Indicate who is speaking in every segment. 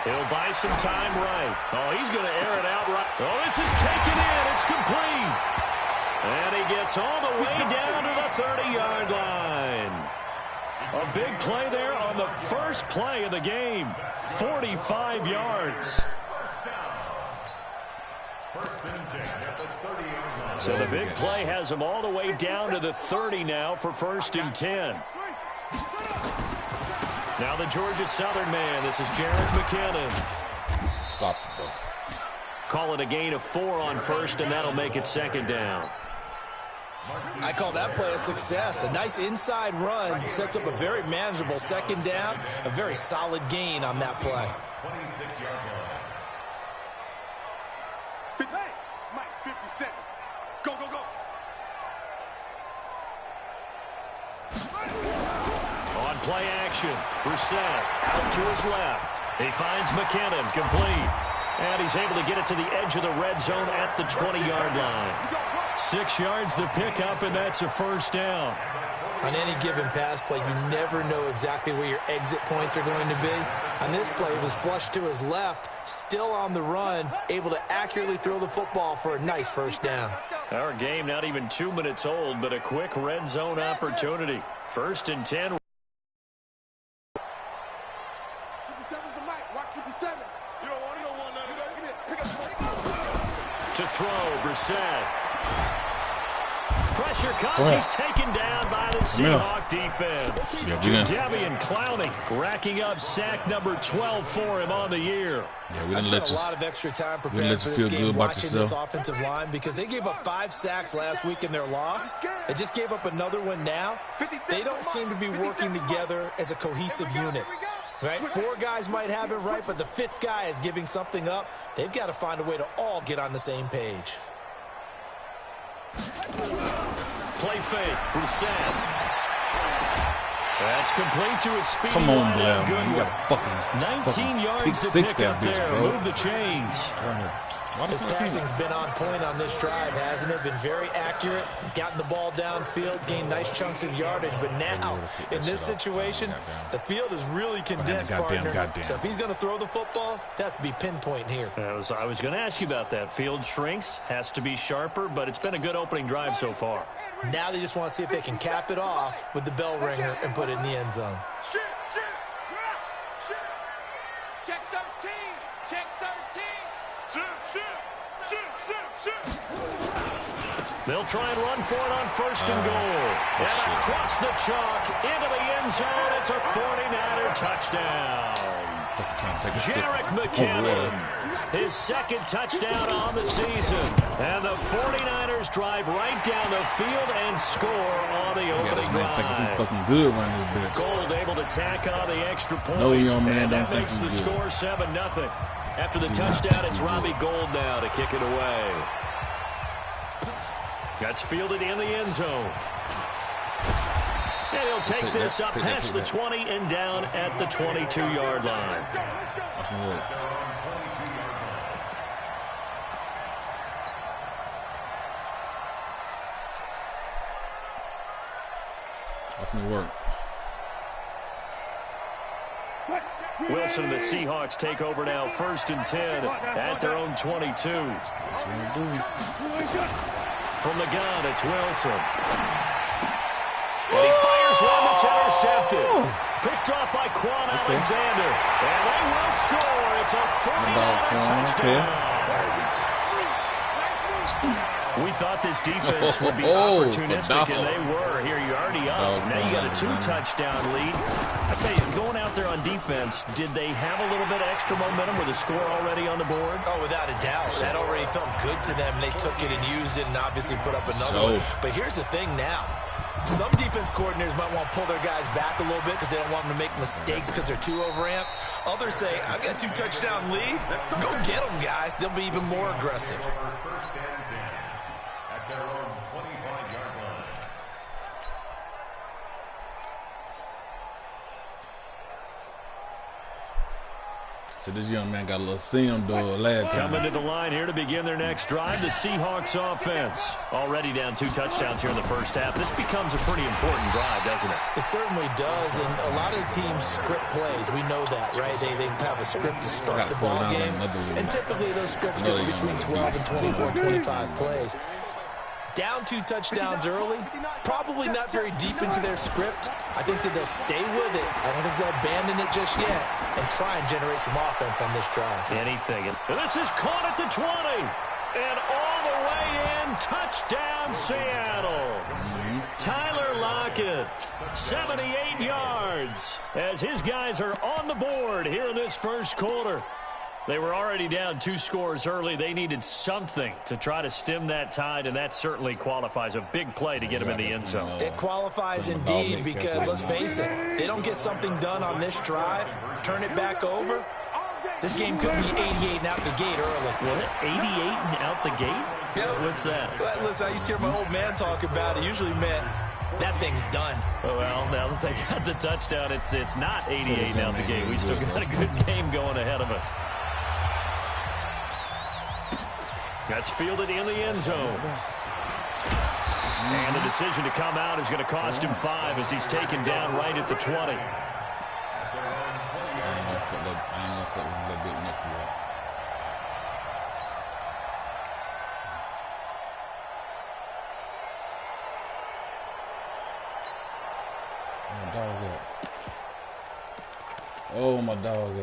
Speaker 1: He'll buy some time right. Oh, he's going to air it out right. Oh, this is taken in. It's complete. And he gets all the way down to the 30-yard line. A big play there on the first play of the game. 45 yards. So the big play has him all the way down to the 30 now for 1st and 10. Now the Georgia Southern man. This is Jarek McKinnon.
Speaker 2: Stop, bro.
Speaker 1: Call it a gain of 4 on 1st, and that'll make it 2nd down.
Speaker 3: I call that play a success. A nice inside run sets up a very manageable 2nd down. A very solid gain on that play.
Speaker 4: 26-yard line. Hey, Mike, 50 seconds. Go, go, go.
Speaker 1: On play action, Brissett out to his left. He finds McKinnon, complete. And he's able to get it to the edge of the red zone at the 20-yard line. 6 yards the pickup, and that's a 1st down.
Speaker 3: On any given pass play, you never know exactly where your exit points are going to be. On this play, it was flushed to his left, still on the run, able to accurately throw the football for a nice 1st down.
Speaker 1: Our game not even 2 minutes old, but a quick red zone opportunity. 1st and 10. To throw, Brissett. Pressure comes. He's taken down by the Seahawk defense. Jadeveon Clowney racking up sack number 12 for him on the year.
Speaker 3: Yeah, I spent a lot of extra time preparing for this game, watching this offensive line, because they gave up 5 sacks last week in their loss. They just gave up another one now. They don't seem to be working together as a cohesive unit. Right? 4 guys might have it right, but the 5th guy is giving something up. They've got to find a way to all get on the same page.
Speaker 1: Play fake, Brissett. That's complete to a speedy.
Speaker 2: Come on, Blair, man. You got fucking
Speaker 1: 19 yards to pick up there.
Speaker 2: Bro.
Speaker 1: Move the chains.
Speaker 3: His passing's been on point on this drive, hasn't it? Been very accurate, gotten the ball downfield, gained nice chunks of yardage. But now, in this situation, the field is really condensed, partner. So if he's going to throw the football, that has to be pinpoint here.
Speaker 1: I was going to ask you about that. Field shrinks, has to be sharper, but it's been a good opening drive so far.
Speaker 3: Now they just want to see if they can cap it off with the bell ringer and put it in the end zone.
Speaker 4: Check 13. Check 13.
Speaker 1: They'll try and run for it on 1st and goal. And across the chalk into the end zone. It's a 49er touchdown. Jarek McKinnon, his 2nd touchdown on the season. And the 49ers drive right down the field and score on the opening drive. Gold able to tack on the extra point. And that makes the score 7-0. After the touchdown, it's Robbie Gould now to kick it away. That's fielded in the end zone. And he'll take this up past the 20 and down at the 22-yard line.
Speaker 2: Work.
Speaker 1: Wilson and the Seahawks take over now, 1st and 10 at their own 22. From the gun, it's Wilson. And he fires one that's intercepted. Picked off by Quan Alexander. And they will score. It's a 49er touchdown. We thought this defense would be opportunistic, and they were. Here, you're already up. Now you got a 2-touchdown lead. I tell you, going out there on defense, did they have a little bit of extra momentum with the score already on the board?
Speaker 3: Oh, without a doubt. That already felt good to them. They took it and used it and obviously put up another one. But here's the thing now. Some defense coordinators might want to pull their guys back a little bit because they don't want them to make mistakes because they're too overamped. Others say, I've got a 2-touchdown lead. Go get them, guys. They'll be even more aggressive.
Speaker 4: At their own 25-yard line.
Speaker 2: So this young man got a little sim dog last time.
Speaker 1: Coming to the line here to begin their next drive, the Seahawks offense. Already down 2 touchdowns here in the first half. This becomes a pretty important drive, doesn't it?
Speaker 3: It certainly does, and a lot of teams script plays. We know that, right? They have a script to start the ball game, and typically those scripts go between 12 and 24, 25 plays. Down 2 touchdowns early, probably not very deep into their script. I think that they'll stay with it. I don't think they'll abandon it just yet and try and generate some offense on this drive.
Speaker 1: Anything. This is caught at the 20. And all the way in, touchdown Seattle. Tyler Lockett, 78 yards, as his guys are on the board here in this first quarter. They were already down 2 scores early. They needed something to try to stem that tide, and that certainly qualifies. A big play to get him in the end zone.
Speaker 3: It qualifies indeed because, let's face it, they don't get something done on this drive, turn it back over, this game could be 88 and out the gate early.
Speaker 1: What? 88 and out the gate?
Speaker 3: Yeah.
Speaker 1: What's that?
Speaker 3: Well, listen, I used to hear my old man talk about it. Usually meant that thing's done.
Speaker 1: Well, now that they got the touchdown, it's not 88 and out the gate. We still got a good game going ahead of us. That's fielded in the end zone. And the decision to come out is going to cost him 5 as he's taken down right at the 20.
Speaker 2: Oh, my dog.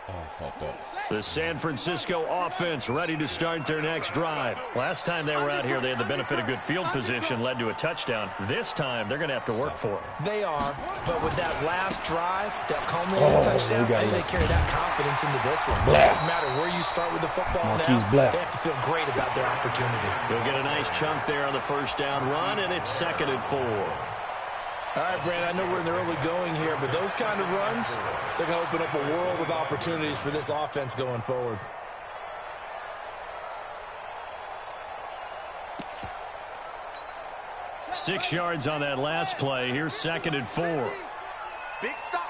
Speaker 2: Oh, fucked up.
Speaker 1: The San Francisco offense ready to start their next drive. Last time they were out here, they had the benefit of good field position, led to a touchdown. This time, they're going to have to work for it.
Speaker 3: They are, but with that last drive, that culminating touchdown, I think they carry that confidence into this one. It doesn't matter where you start with the football now. They have to feel great about their opportunity.
Speaker 1: They'll get a nice chunk there on the first down run, and it's 2nd and 4.
Speaker 3: All right, Brandon, I know we're in the early going here, but those kind of runs, they're going to open up a world of opportunities for this offense going forward.
Speaker 1: Six yards on that last play. Here's 2nd and 4.
Speaker 4: Big stop.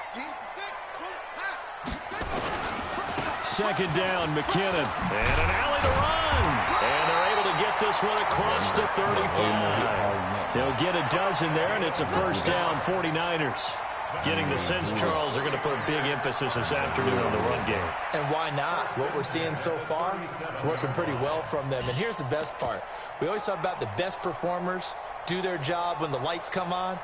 Speaker 1: 2nd down, McKinnon. And an alley to run. And they're able to get this one across the 35. They'll get a dozen there, and it's a first down, 49ers. Getting the sense, Charles, they're going to put a big emphasis this afternoon on the run game.
Speaker 3: And why not? What we're seeing so far is working pretty well from them. And here's the best part. We always talk about the best performers do their job when the lights come on.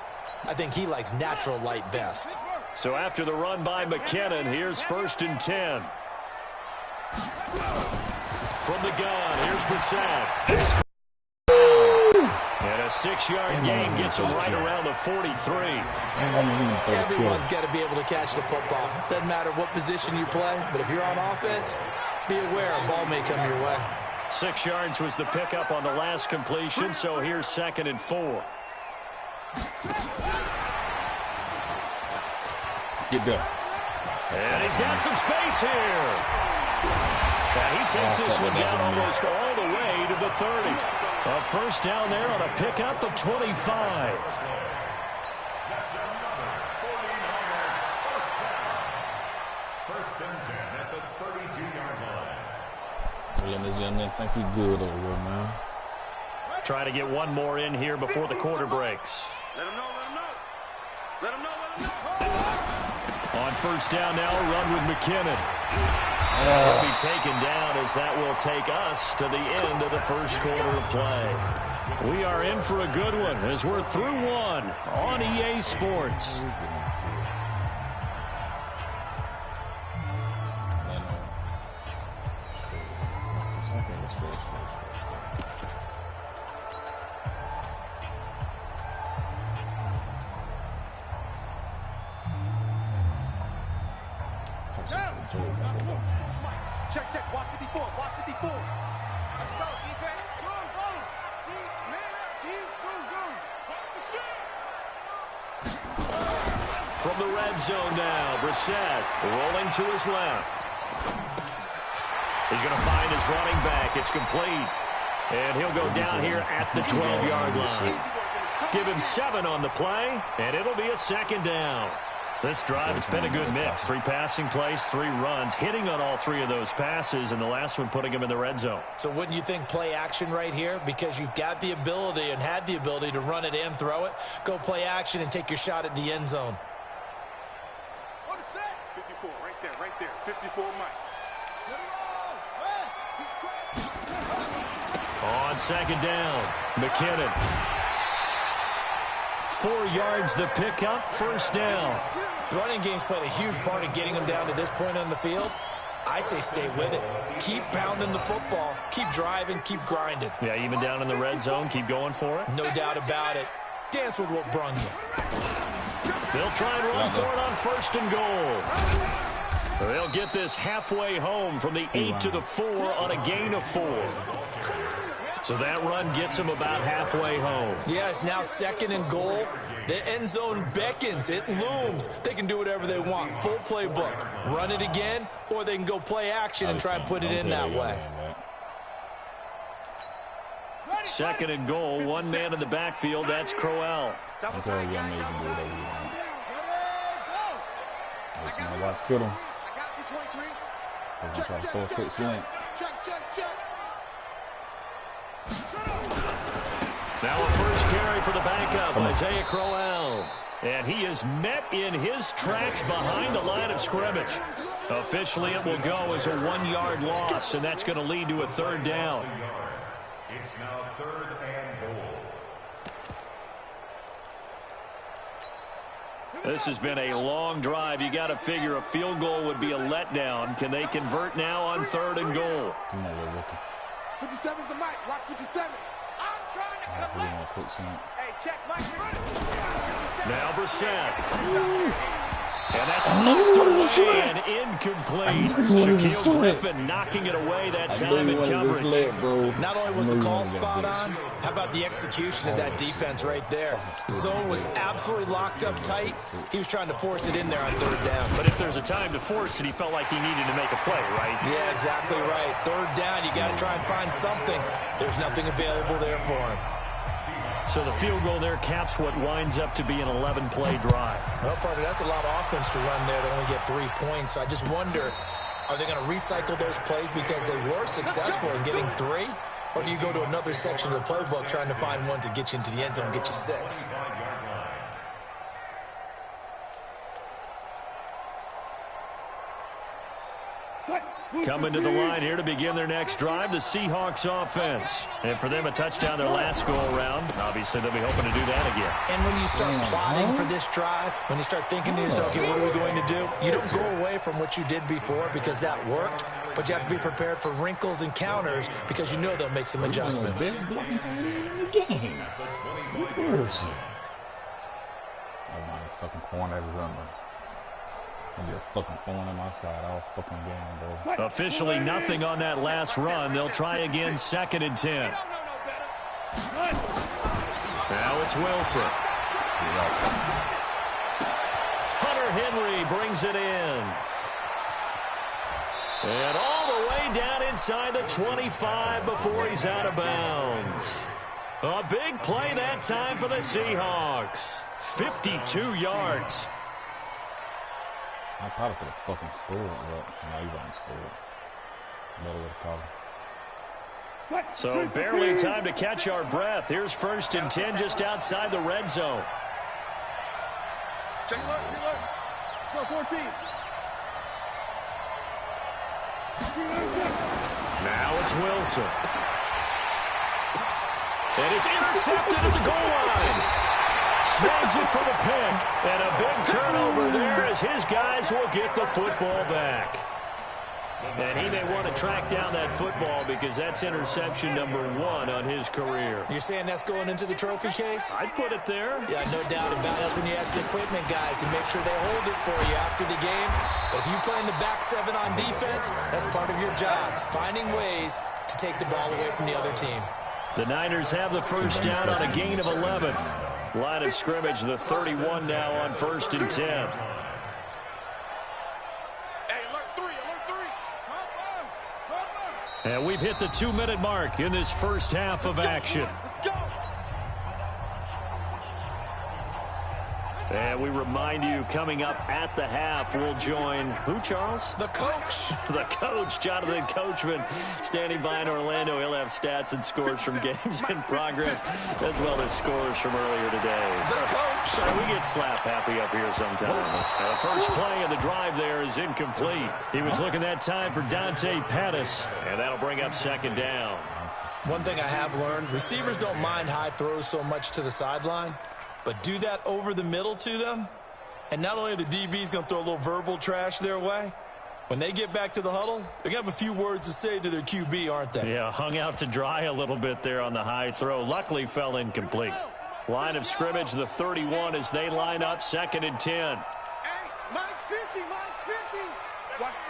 Speaker 3: I think he likes natural light best.
Speaker 1: So after the run by McKinnon, here's 1st and 10. From the gun, here's Brissett. And a 6-yard gain gets him right around the 43.
Speaker 3: Everyone's got to be able to catch the football. Doesn't matter what position you play, but if you're on offense, be aware a ball may come your way.
Speaker 1: 6 yards was the pickup on the last completion, so here's 2nd and 4.
Speaker 2: Get there.
Speaker 1: And he's got some space here. And he takes this one down almost all the way to the 30. A first down there on a pickup of 25.
Speaker 5: First and 10 at the 32-yard line.
Speaker 2: Letting this young man think he's good over here, man.
Speaker 1: Try to get one more in here before the quarter breaks.
Speaker 4: Let him know, let him know. Let him know, let him know.
Speaker 1: On first down now, a run with McKinnon. Will be taken down as that will take us to the end of the first quarter of play. We are in for a good one as we're through one on EA Sports.
Speaker 4: Check, check. Watch 54. Watch 54. Let's go, defense. Go, go. Man up. Go, go.
Speaker 1: From the red zone now, Brissett rolling to his left. He's going to find his running back. It's complete. And he'll go down here at the 12-yard line. Give him 7 on the play, and it'll be a 2nd down. This drive, it's been a good mix. 3 passing plays, 3 runs, hitting on all 3 of those passes, and the last one putting him in the red zone.
Speaker 3: So wouldn't you think play action right here? Because you've got the ability and had the ability to run it and throw it. Go play action and take your shot at the end zone.
Speaker 4: On the set. 54, right there. 54, Mike.
Speaker 1: On second down, McKinnon. 4 yards the pickup, first down.
Speaker 3: The running game's played a huge part in getting them down to this point on the field. I say stay with it. Keep pounding the football. Keep driving. Keep grinding.
Speaker 1: Yeah, even down in the red zone, keep going for it.
Speaker 3: No doubt about it. Dance with what brung you.
Speaker 1: They'll try and run for it on first and goal. They'll get this halfway home from the 8 to the 4 on a gain of 4. So that run gets them about halfway home.
Speaker 3: Yeah, it's now second and goal. The end zone beckons. It looms. They can do whatever they want. Full playbook. Run it again, or they can go play action and try and put it in that way.
Speaker 1: Second and goal. 1 man in the backfield. That's Crowell.
Speaker 2: I'm telling you, amazing do whatever you want. Let's watch Kittle. They're going to try to throw a quick slant.
Speaker 1: Now a first carry for the backup, Isaiah Crowell. And he is met in his tracks behind the line of scrimmage. Officially, it will go as a 1-yard loss, and that's going to lead to a third down.
Speaker 5: It's now 3rd and goal.
Speaker 1: This has been a long drive. You got to figure a field goal would be a letdown. Can they convert now on 3rd and goal?
Speaker 4: 57's the mic. Watch 57. I'm trying to come back. Hey, check Mike.
Speaker 1: Now Brissett. And that's knocked away and incomplete. Shaquille Griffin knocking it away that time in coverage.
Speaker 3: Not only was the call spot on, how about the execution of that defense right there? Zone was absolutely locked up tight. He was trying to force it in there on 3rd down.
Speaker 1: But if there's a time to force it, he felt like he needed to make a play, right?
Speaker 3: Yeah, exactly right. 3rd down, you got to try and find something. There's nothing available there for him.
Speaker 1: So the field goal there caps what winds up to be an 11-play drive.
Speaker 3: Well, partner, that's a lot of offense to run there to only get 3 points. So I just wonder, are they going to recycle those plays because they were successful in getting 3? Or do you go to another section of the playbook trying to find ones that get you into the end zone and get you 6?
Speaker 1: Coming to the line here to begin their next drive, the Seahawks offense. And for them, a touchdown their last go-around. Obviously, they'll be hoping to do that again.
Speaker 3: And when you start plotting for this drive, when you start thinking to yourself, okay, what are we going to do? You don't go away from what you did before because that worked, but you have to be prepared for wrinkles and counters because you know they'll make some adjustments.
Speaker 2: Oh, my fucking corner is under. Be a fucking thorn in my side all fucking game, bro.
Speaker 1: Officially nothing on that last run. They'll try again, 2nd and 10. Now it's Wilson. Hunter Henry brings it in. And all the way down inside the 25 before he's out of bounds. A big play that time for the Seahawks. 52 yards.
Speaker 2: I probably could have fucking scored, but no, you haven't scored. Better with a call.
Speaker 1: So barely time to catch our breath. Here's 1st and 10 just outside the red zone.
Speaker 4: Check it out. Go 14.
Speaker 1: Now it's Wilson. And it's intercepted at the goal line. Snags it for the pick. And a big turnover there as his guys will get the football back. And he may want to track down that football because that's interception number 1 on his career.
Speaker 3: You're saying that's going into the trophy case?
Speaker 1: I'd put it there.
Speaker 3: Yeah, no doubt about it. That's when you ask the equipment guys to make sure they hold it for you after the game. But if you play in the back 7 on defense, that's part of your job, finding ways to take the ball away from the other team.
Speaker 1: The Niners have the first down on a gain of 11. Line of scrimmage, the 31 now on 1st and 10.
Speaker 4: Hey, alert 3.
Speaker 1: And we've hit the 2-minute mark in this first half of action.
Speaker 4: Let's go.
Speaker 1: And we remind you, coming up at the half, we'll join who, Charles?
Speaker 3: The coach.
Speaker 1: The coach, Jonathan Coachman, standing by in Orlando. He'll have stats and scores from games in progress, as well as scores from earlier today.
Speaker 3: The coach.
Speaker 1: We get slap happy up here sometimes. The first play of the drive there is incomplete. He was looking that time for Dante Pettis, and that'll bring up second down.
Speaker 3: One thing I have learned, receivers don't mind high throws so much to the sideline, but do that over the middle to them, and not only are the DBs going to throw a little verbal trash their way, when they get back to the huddle, they're going to have a few words to say to their QB, aren't they?
Speaker 1: Yeah, hung out to dry a little bit there on the high throw. Luckily fell incomplete. Line of scrimmage, the 31 as they line up, 2nd and 10.
Speaker 4: Hey, Mike's 50, Mike's 50.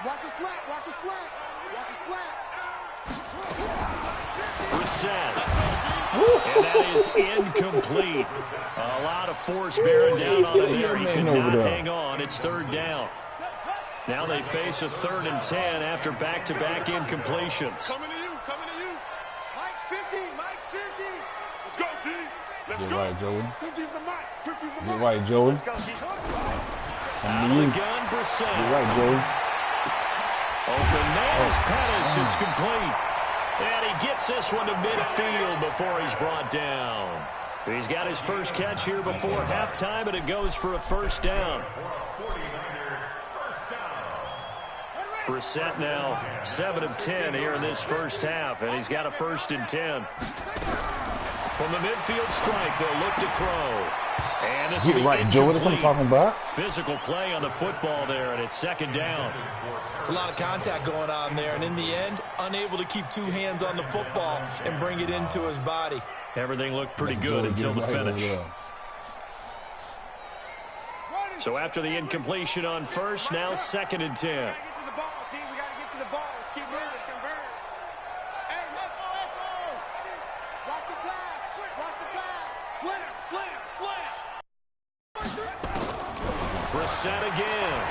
Speaker 4: Watch a slap, watch a slap, watch a slap.
Speaker 1: Reset. And that is incomplete. A lot of force bearing down on him there. He could not hang on. It's 3rd down. Now they face a 3rd and 10 after back-to-back incompletions.
Speaker 4: Coming to you. Mike's 50, Mike's 50. Let's go, D. Let's
Speaker 2: You're
Speaker 4: go.
Speaker 2: right, Joey.
Speaker 4: 50's the mic, 50's the mic.
Speaker 2: You're right, Joey.
Speaker 4: Let's go, D.
Speaker 1: Out of the gun, Brissett.
Speaker 2: You're right, Joey.
Speaker 1: Open man is Pettis. It's complete. And he gets this one to midfield before he's brought down. He's got his first catch here before halftime, and it goes for a 1st down. Brissett now 7 of 10 here in this first half, and he's got a 1st and 10. From the midfield strike, they'll look to throw. And this will be
Speaker 2: right, Joe. That's what I'm talking about.
Speaker 1: Physical play on the football there, and it's 2nd down.
Speaker 3: It's a lot of contact going on there, and in the end, unable to keep 2 hands on the football and bring it into his body.
Speaker 1: Everything looked pretty good until the finish. So after the incompletion on first, now 2nd and 10. Brissett again,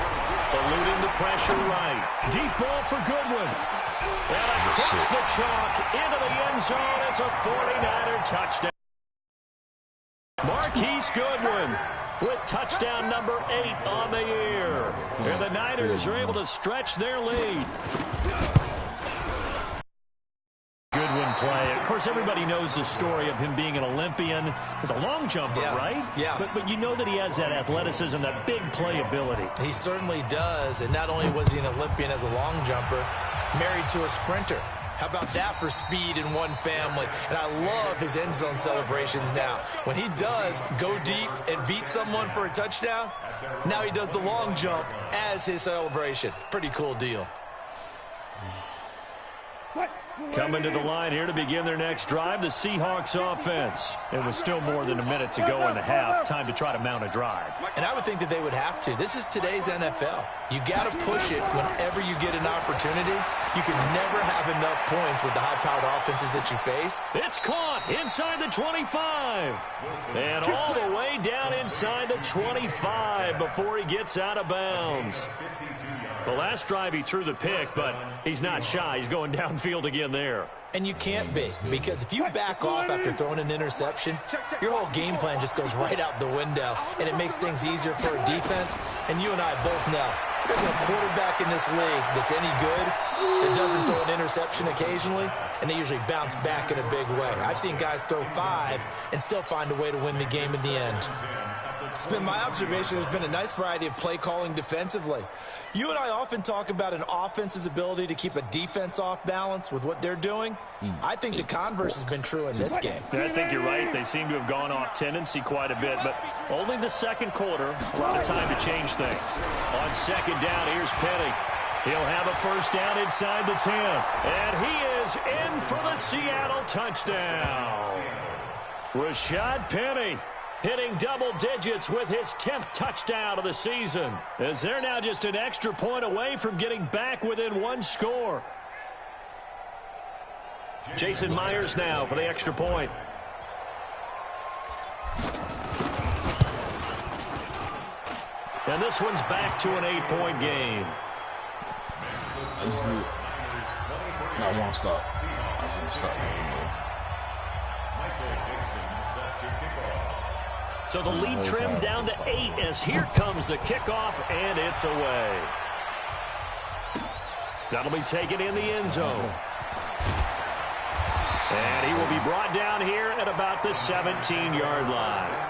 Speaker 1: eluding the pressure right. Deep ball for Goodwin. And across the chalk into the end zone. It's a 49er touchdown. Marquise Goodwin with touchdown number 8 on the year. And the Niners are able to stretch their lead. Goodwin play. Of course, everybody knows the story of him being an Olympian. He's a long jumper, right?
Speaker 3: Yes.
Speaker 1: But you know that he has that athleticism, that big playability.
Speaker 3: He certainly does. And not only was he an Olympian as a long jumper, married to a sprinter. How about that for speed in one family? And I love his end zone celebrations now. When he does go deep and beat someone for a touchdown, now he does the long jump as his celebration. Pretty cool deal.
Speaker 1: Coming to the line here to begin their next drive, the Seahawks offense. It was still more than a minute to go in the half. Time to try to mount a drive.
Speaker 3: And I would think that they would have to. This is today's NFL. You got to push it whenever you get an opportunity. You can never have enough points with the high-powered offenses that you face.
Speaker 1: It's caught inside the 25. And all the way down inside the 25 before he gets out of bounds. The last drive he threw the pick, but he's not shy. He's going downfield again there.
Speaker 3: And you can't be, because if you back off after throwing an interception, your whole game plan just goes right out the window, and it makes things easier for a defense. And you and I both know there's a quarterback in this league that's any good that doesn't throw an interception occasionally, and they usually bounce back in a big way. I've seen guys throw 5 and still find a way to win the game in the end. It's been my observation there's been a nice variety of play calling defensively. You and I often talk about an offense's ability to keep a defense off balance with what they're doing. I think the converse has been true in this game.
Speaker 1: I think you're right. They seem to have gone off tendency quite a bit, but only the second quarter, a lot of time to change things. On second down, here's Penny. He'll have a first down inside the 10. And he is in for the Seattle touchdown. Rashad Penny hitting double digits with his 10th touchdown of the season, as they're now just an extra point away from getting back within 1 score. Jason Myers now for the extra point. And this one's back to an 8-point game.
Speaker 2: I just need not one stop. I just stop.
Speaker 1: So the lead trimmed down to 8 as here comes the kickoff, and it's away. That'll be taken in the end zone. And he will be brought down here at about the 17-yard line.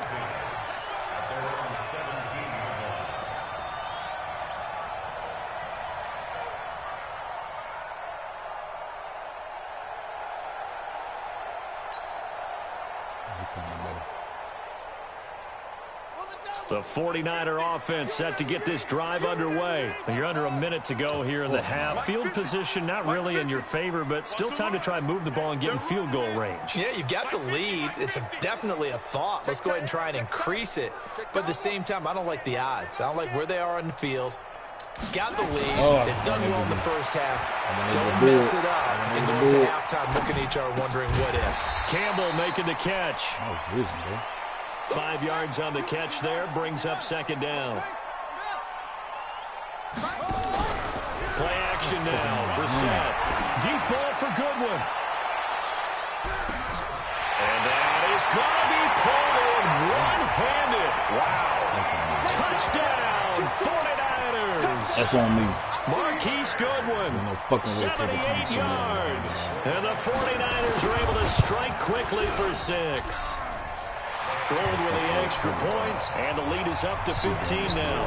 Speaker 1: The 49er offense set to get this drive underway. You're under a minute to go here in the half. Field position not really in your favor, but still time to try and move the ball and get in field goal range.
Speaker 3: Yeah, you've got the lead. It's definitely a thought. Let's go ahead and try and increase it. But at the same time, I don't like the odds. I don't like where they are on the field. Got the lead. They've done well in the first half. Don't mess it up. And go to halftime looking at each other wondering what if.
Speaker 1: Campbell making the catch. 5 yards on the catch there, brings up second down. Play action now. Brissett. Deep ball for Goodwin. And that is going to be pulled in one-handed. Wow. Touchdown, 49ers.
Speaker 2: That's on me.
Speaker 1: Marquise Goodwin, 78 yards. And the 49ers are able to strike quickly for 6. Gold with the extra point, and the lead is up to 15 now.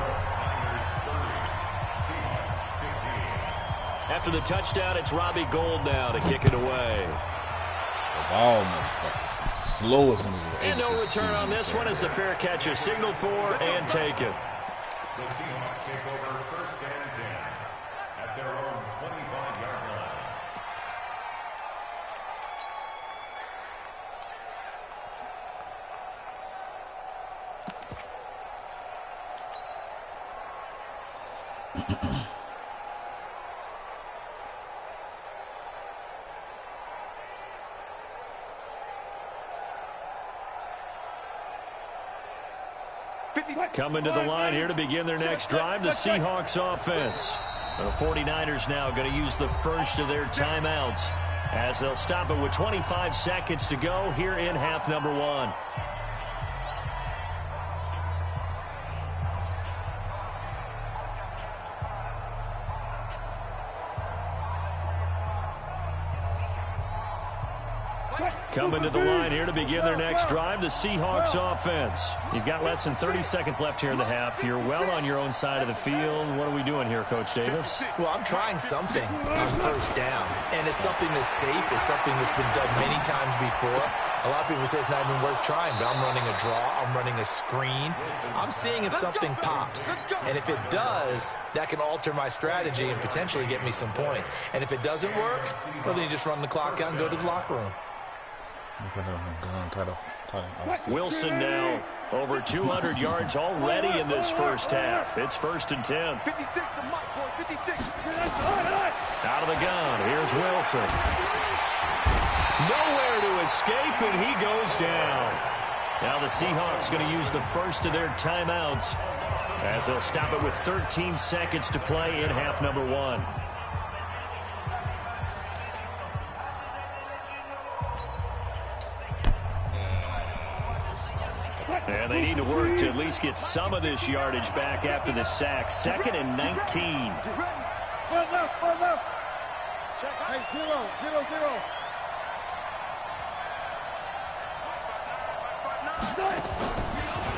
Speaker 1: After the touchdown, it's Robbie Gould now to kick it away.
Speaker 2: Slow as moving.
Speaker 1: And no return on this one as the fair catch is signaled for and taken.
Speaker 5: The Seahawks take over first and 10 at their own 25-yard line.
Speaker 1: Coming to the line here to begin their next drive, the Seahawks offense. The 49ers now going to use the first of their timeouts as they'll stop it with 25 seconds to go here in half number 1. Coming to the line here to begin their next drive, the Seahawks offense. You've got less than 30 seconds left here in the half. You're well on your own side of the field. What are we doing here, Coach Davis?
Speaker 3: Well, I'm trying something on first down, and it's something that's safe. It's something that's been done many times before. A lot of people say it's not even worth trying, but I'm running a draw. I'm running a screen. I'm seeing if something pops, and if it does, that can alter my strategy and potentially get me some points. And if it doesn't work, well, then you just run the clock out and go to the locker room.
Speaker 1: Wilson now over 200 yards already in this first half. It's first and 10. Out of the gun, here's Wilson. Nowhere to escape, and he goes down. Now the Seahawks going to use the first of their timeouts as they'll stop it with 13 seconds to play in half number 1. And they need to work to at least get some of this yardage back after the sack. 2nd and 19.
Speaker 4: Hey, 0-0-0.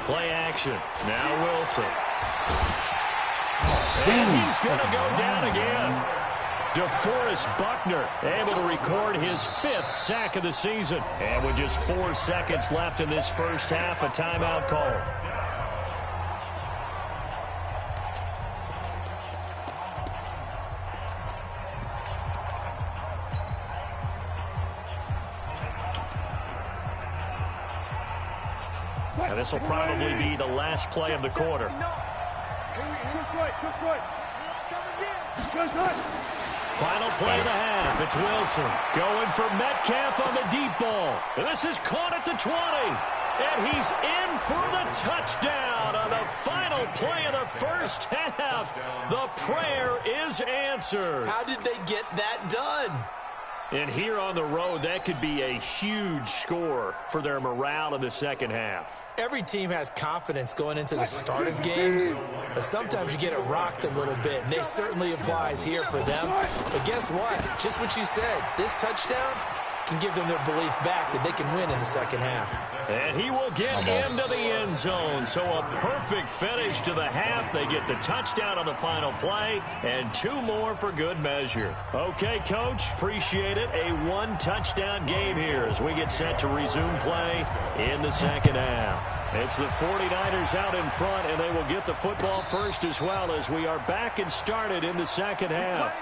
Speaker 1: Play action. Now Wilson. And he's going to go down again. DeForest Buckner able to record his 5th sack of the season. And with just 4 seconds left in this first half, a timeout call. And this will probably be the last play of the quarter. Final play of the half. It's Wilson going for Metcalf on the deep ball. And this is caught at the 20. And he's in for the touchdown on the final play of the first half. The prayer is answered.
Speaker 3: How did they get that done?
Speaker 1: And here on the road, that could be a huge score for their morale in the second half.
Speaker 3: Every team has confidence going into the start of games, but sometimes you get it rocked a little bit, and they certainly applies here for them. But guess what? Just what you said, this touchdown can give them their belief back that they can win in the second half.
Speaker 1: And he will get into the end zone. So a perfect finish to the half. They get the touchdown on the final play and 2 more for good measure. Okay, Coach, appreciate it. A 1-touchdown game here as we get set to resume play in the second half. It's the 49ers out in front, and they will get the football first as well as we are back and started in the second half.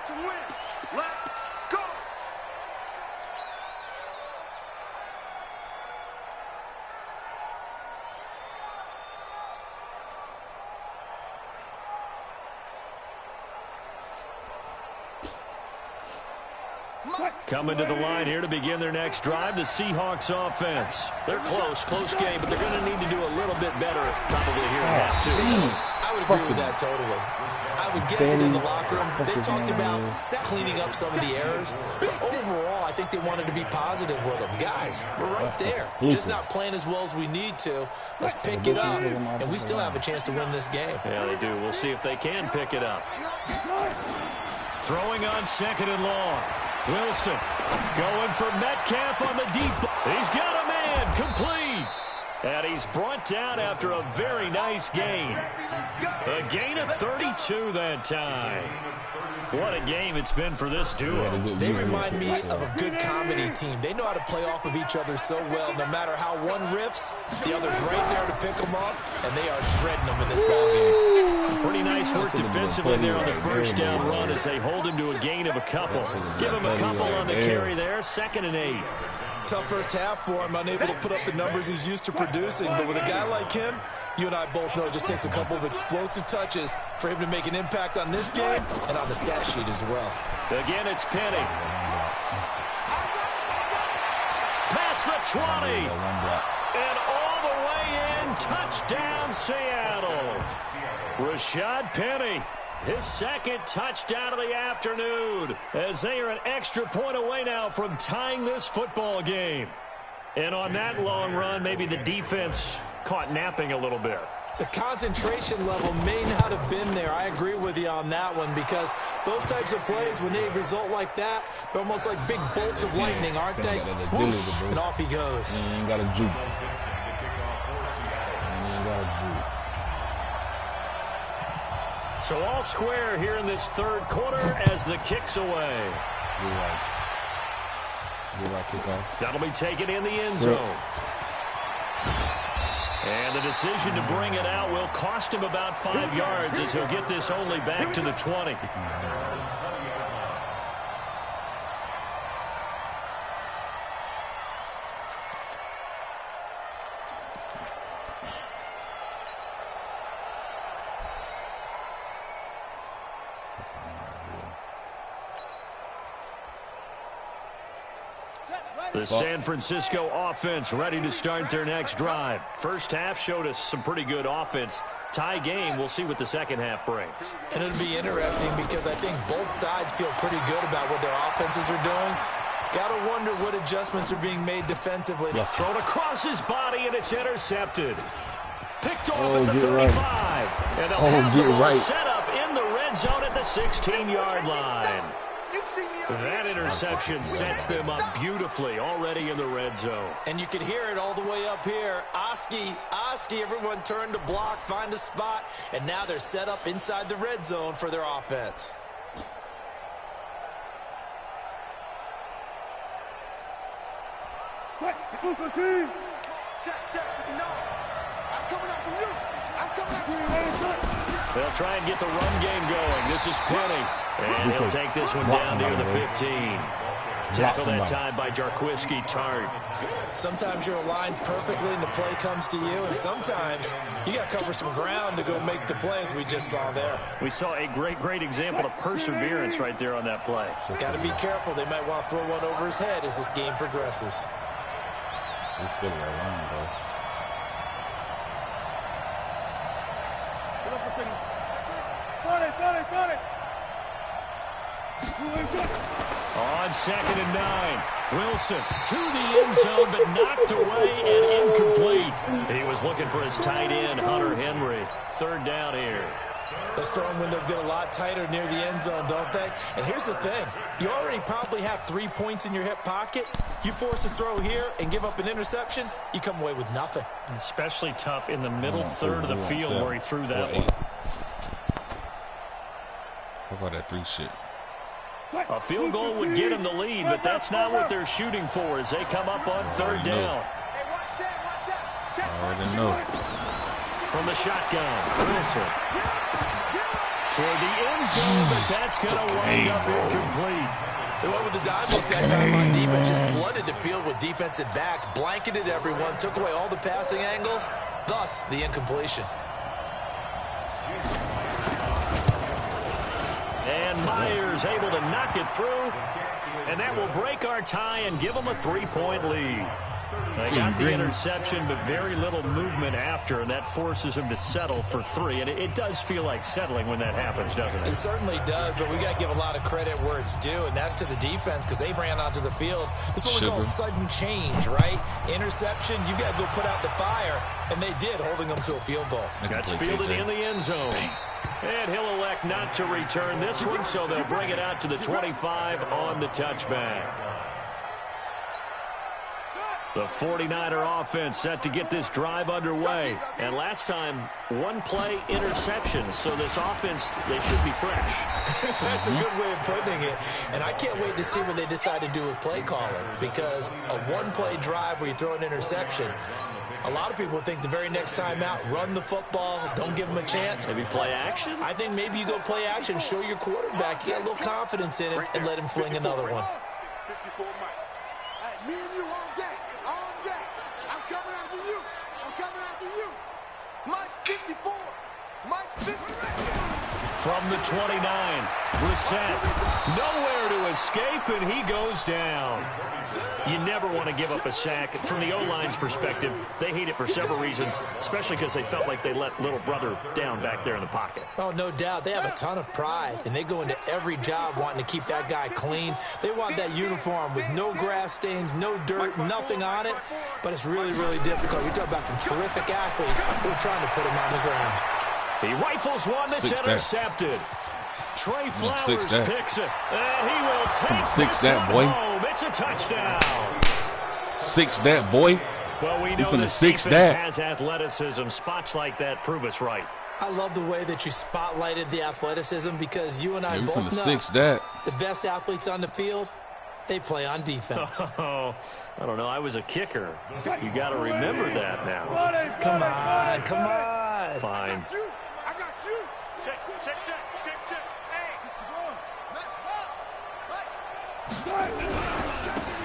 Speaker 1: Coming to the line here to begin their next drive, the Seahawks offense. They're close game, but they're going to need to do a little bit better probably here in half two.
Speaker 3: I would agree with that totally. I would guess it in the locker room. They talked about cleaning up some of the errors, but overall, I think they wanted to be positive with them. Guys, we're right there. Just not playing as well as we need to. Let's pick it up, and we still have a chance to win this game.
Speaker 1: Yeah, they do. We'll see if they can pick it up. Throwing on 2nd and long. Wilson going for Metcalf on the deep. He's got a man complete. And he's brought down after a very nice gain. A gain of 32 that time. What a game it's been for this duo.
Speaker 3: They remind me of a good comedy team. They know how to play off of each other so well. No matter how one riffs, the other's right there to pick them up, and they are shredding them in this ballgame.
Speaker 1: Pretty nice work defensively there on the first down run as they hold him to a gain of a couple. Give him a couple on the carry there, 2nd and 8.
Speaker 3: Tough first half for him, unable to put up the numbers he's used to producing. But with a guy like him, you and I both know it just takes a couple of explosive touches for him to make an impact on this game and on the stat sheet as well.
Speaker 1: Again, it's Penny. Past the 20. And all the way in, touchdown Seattle. Rashad Penny. His 2nd touchdown of the afternoon as they are an extra point away now from tying this football game. And on that long run, maybe the defense caught napping a little bit.
Speaker 3: The concentration level may not have been there. I agree with you on that one because those types of plays, when they result like that, they're almost like big bolts of lightning, aren't they? Whoosh, and off he goes.
Speaker 2: You ain't got a juke.
Speaker 1: So all square here in this 3rd quarter as the kick's away. That'll be taken in the end zone. And the decision to bring it out will cost him about 5 yards as he'll get this only back to the 20. The San Francisco offense ready to start their next drive. First half showed us some pretty good offense. Tie game, we'll see what the second half brings.
Speaker 3: And it'll be interesting because I think both sides feel pretty good about what their offenses are doing. Got to wonder what adjustments are being made defensively.
Speaker 1: Yes. Thrown across his body, and it's intercepted. Picked off at the 35. Right. And they'll have the ball set up in the red zone at the 16-yard line. That interception sets them up beautifully already in the red zone.
Speaker 3: And you can hear it all the way up here. Oski, everyone turned to block, find a spot, and now they're set up inside the red zone for their offense.
Speaker 4: Check, no. I'm coming up for you. I'm coming up for you.
Speaker 1: They'll try and get the run game going. This is Penny. And he'll take this one down near the 15. Tackled that time by Jarquiski Tart.
Speaker 3: Sometimes you're aligned perfectly and the play comes to you, and sometimes you got to cover some ground to go make the play as we just saw there.
Speaker 1: We saw a great example of perseverance right there on that play.
Speaker 3: Got to be careful. They might want to throw one over his head as this game progresses.
Speaker 2: He's still around, though.
Speaker 4: Got it.
Speaker 1: On 2nd and 9, Wilson to the end zone, but knocked away and incomplete. He was looking for his tight end, Hunter Henry. 3rd down here.
Speaker 3: Those throwing windows get a lot tighter near the end zone, don't they? And here's the thing. You already probably have 3 points in your hip pocket. You force a throw here and give up an interception, you come away with nothing.
Speaker 1: Especially tough in the middle third of the field where he threw that one.
Speaker 2: How about that 3 shit?
Speaker 1: A field goal would get him the lead, but that's not what they're shooting for as they come up on 3rd down.
Speaker 2: I already know.
Speaker 1: From the shotgun, Wilson. Toward the end zone, but that's going to wind up incomplete.
Speaker 3: They went with the dime look that time on defense, just flooded the field with defensive backs, blanketed everyone, took away all the passing angles, thus the incompletion.
Speaker 1: And Myers able to knock it through, and that will break our tie and give them a 3-point lead. They got the interception, but very little movement after, and that forces them to settle for 3. And it does feel like settling when that happens, doesn't it?
Speaker 3: It certainly does, but we got to give a lot of credit where it's due, and that's to the defense because they ran onto the field. This is what we call sudden change, right? Interception, you got to go put out the fire, and they did, holding them to a field goal.
Speaker 1: That's fielded in the end zone. And he'll elect not to return this one, so they'll bring it out to the 25 on the touchback. The 49er offense set to get this drive underway. And last time, 1-play interception. So this offense, they should be fresh.
Speaker 3: That's a good way of putting it. And I can't wait to see what they decide to do with play calling. Because a 1-play drive where you throw an interception, a lot of people think the very next time out, run the football, don't give them a chance.
Speaker 1: Maybe play action?
Speaker 3: I think maybe you go play action, show your quarterback. You got a little confidence in it, and let him fling another one.
Speaker 4: 54 Mike. Hey, me and you all day. All day. I'm coming after you. I'm coming after you. Mike's 54. Mike's 54.
Speaker 1: From the 29, Brissett. Nowhere to escape, and he goes down. You never want to give up a sack. From the O-line's perspective, they hate it for several reasons, especially because they felt like they let little brother down back there in the pocket.
Speaker 3: Oh, no doubt. They have a ton of pride, and they go into every job wanting to keep that guy clean. They want that uniform with no grass stains, no dirt, nothing on it, but it's really, really difficult. You're talking about some terrific athletes who are trying to put him on the ground.
Speaker 1: He rifles one that's intercepted. Trey Flowers picks it, and he will take this one home. It's a touchdown.
Speaker 2: 6 that, boy.
Speaker 1: Well, we know this defense has athleticism. Spots like that prove us right.
Speaker 3: I love the way that you spotlighted the athleticism because you and I both know
Speaker 2: 6 that.
Speaker 3: The best athletes on the field, they play on defense.
Speaker 1: Oh, I don't know. I was a kicker. You got to remember that now.
Speaker 3: Come on, come on.
Speaker 1: Fine.
Speaker 4: I got you. Check.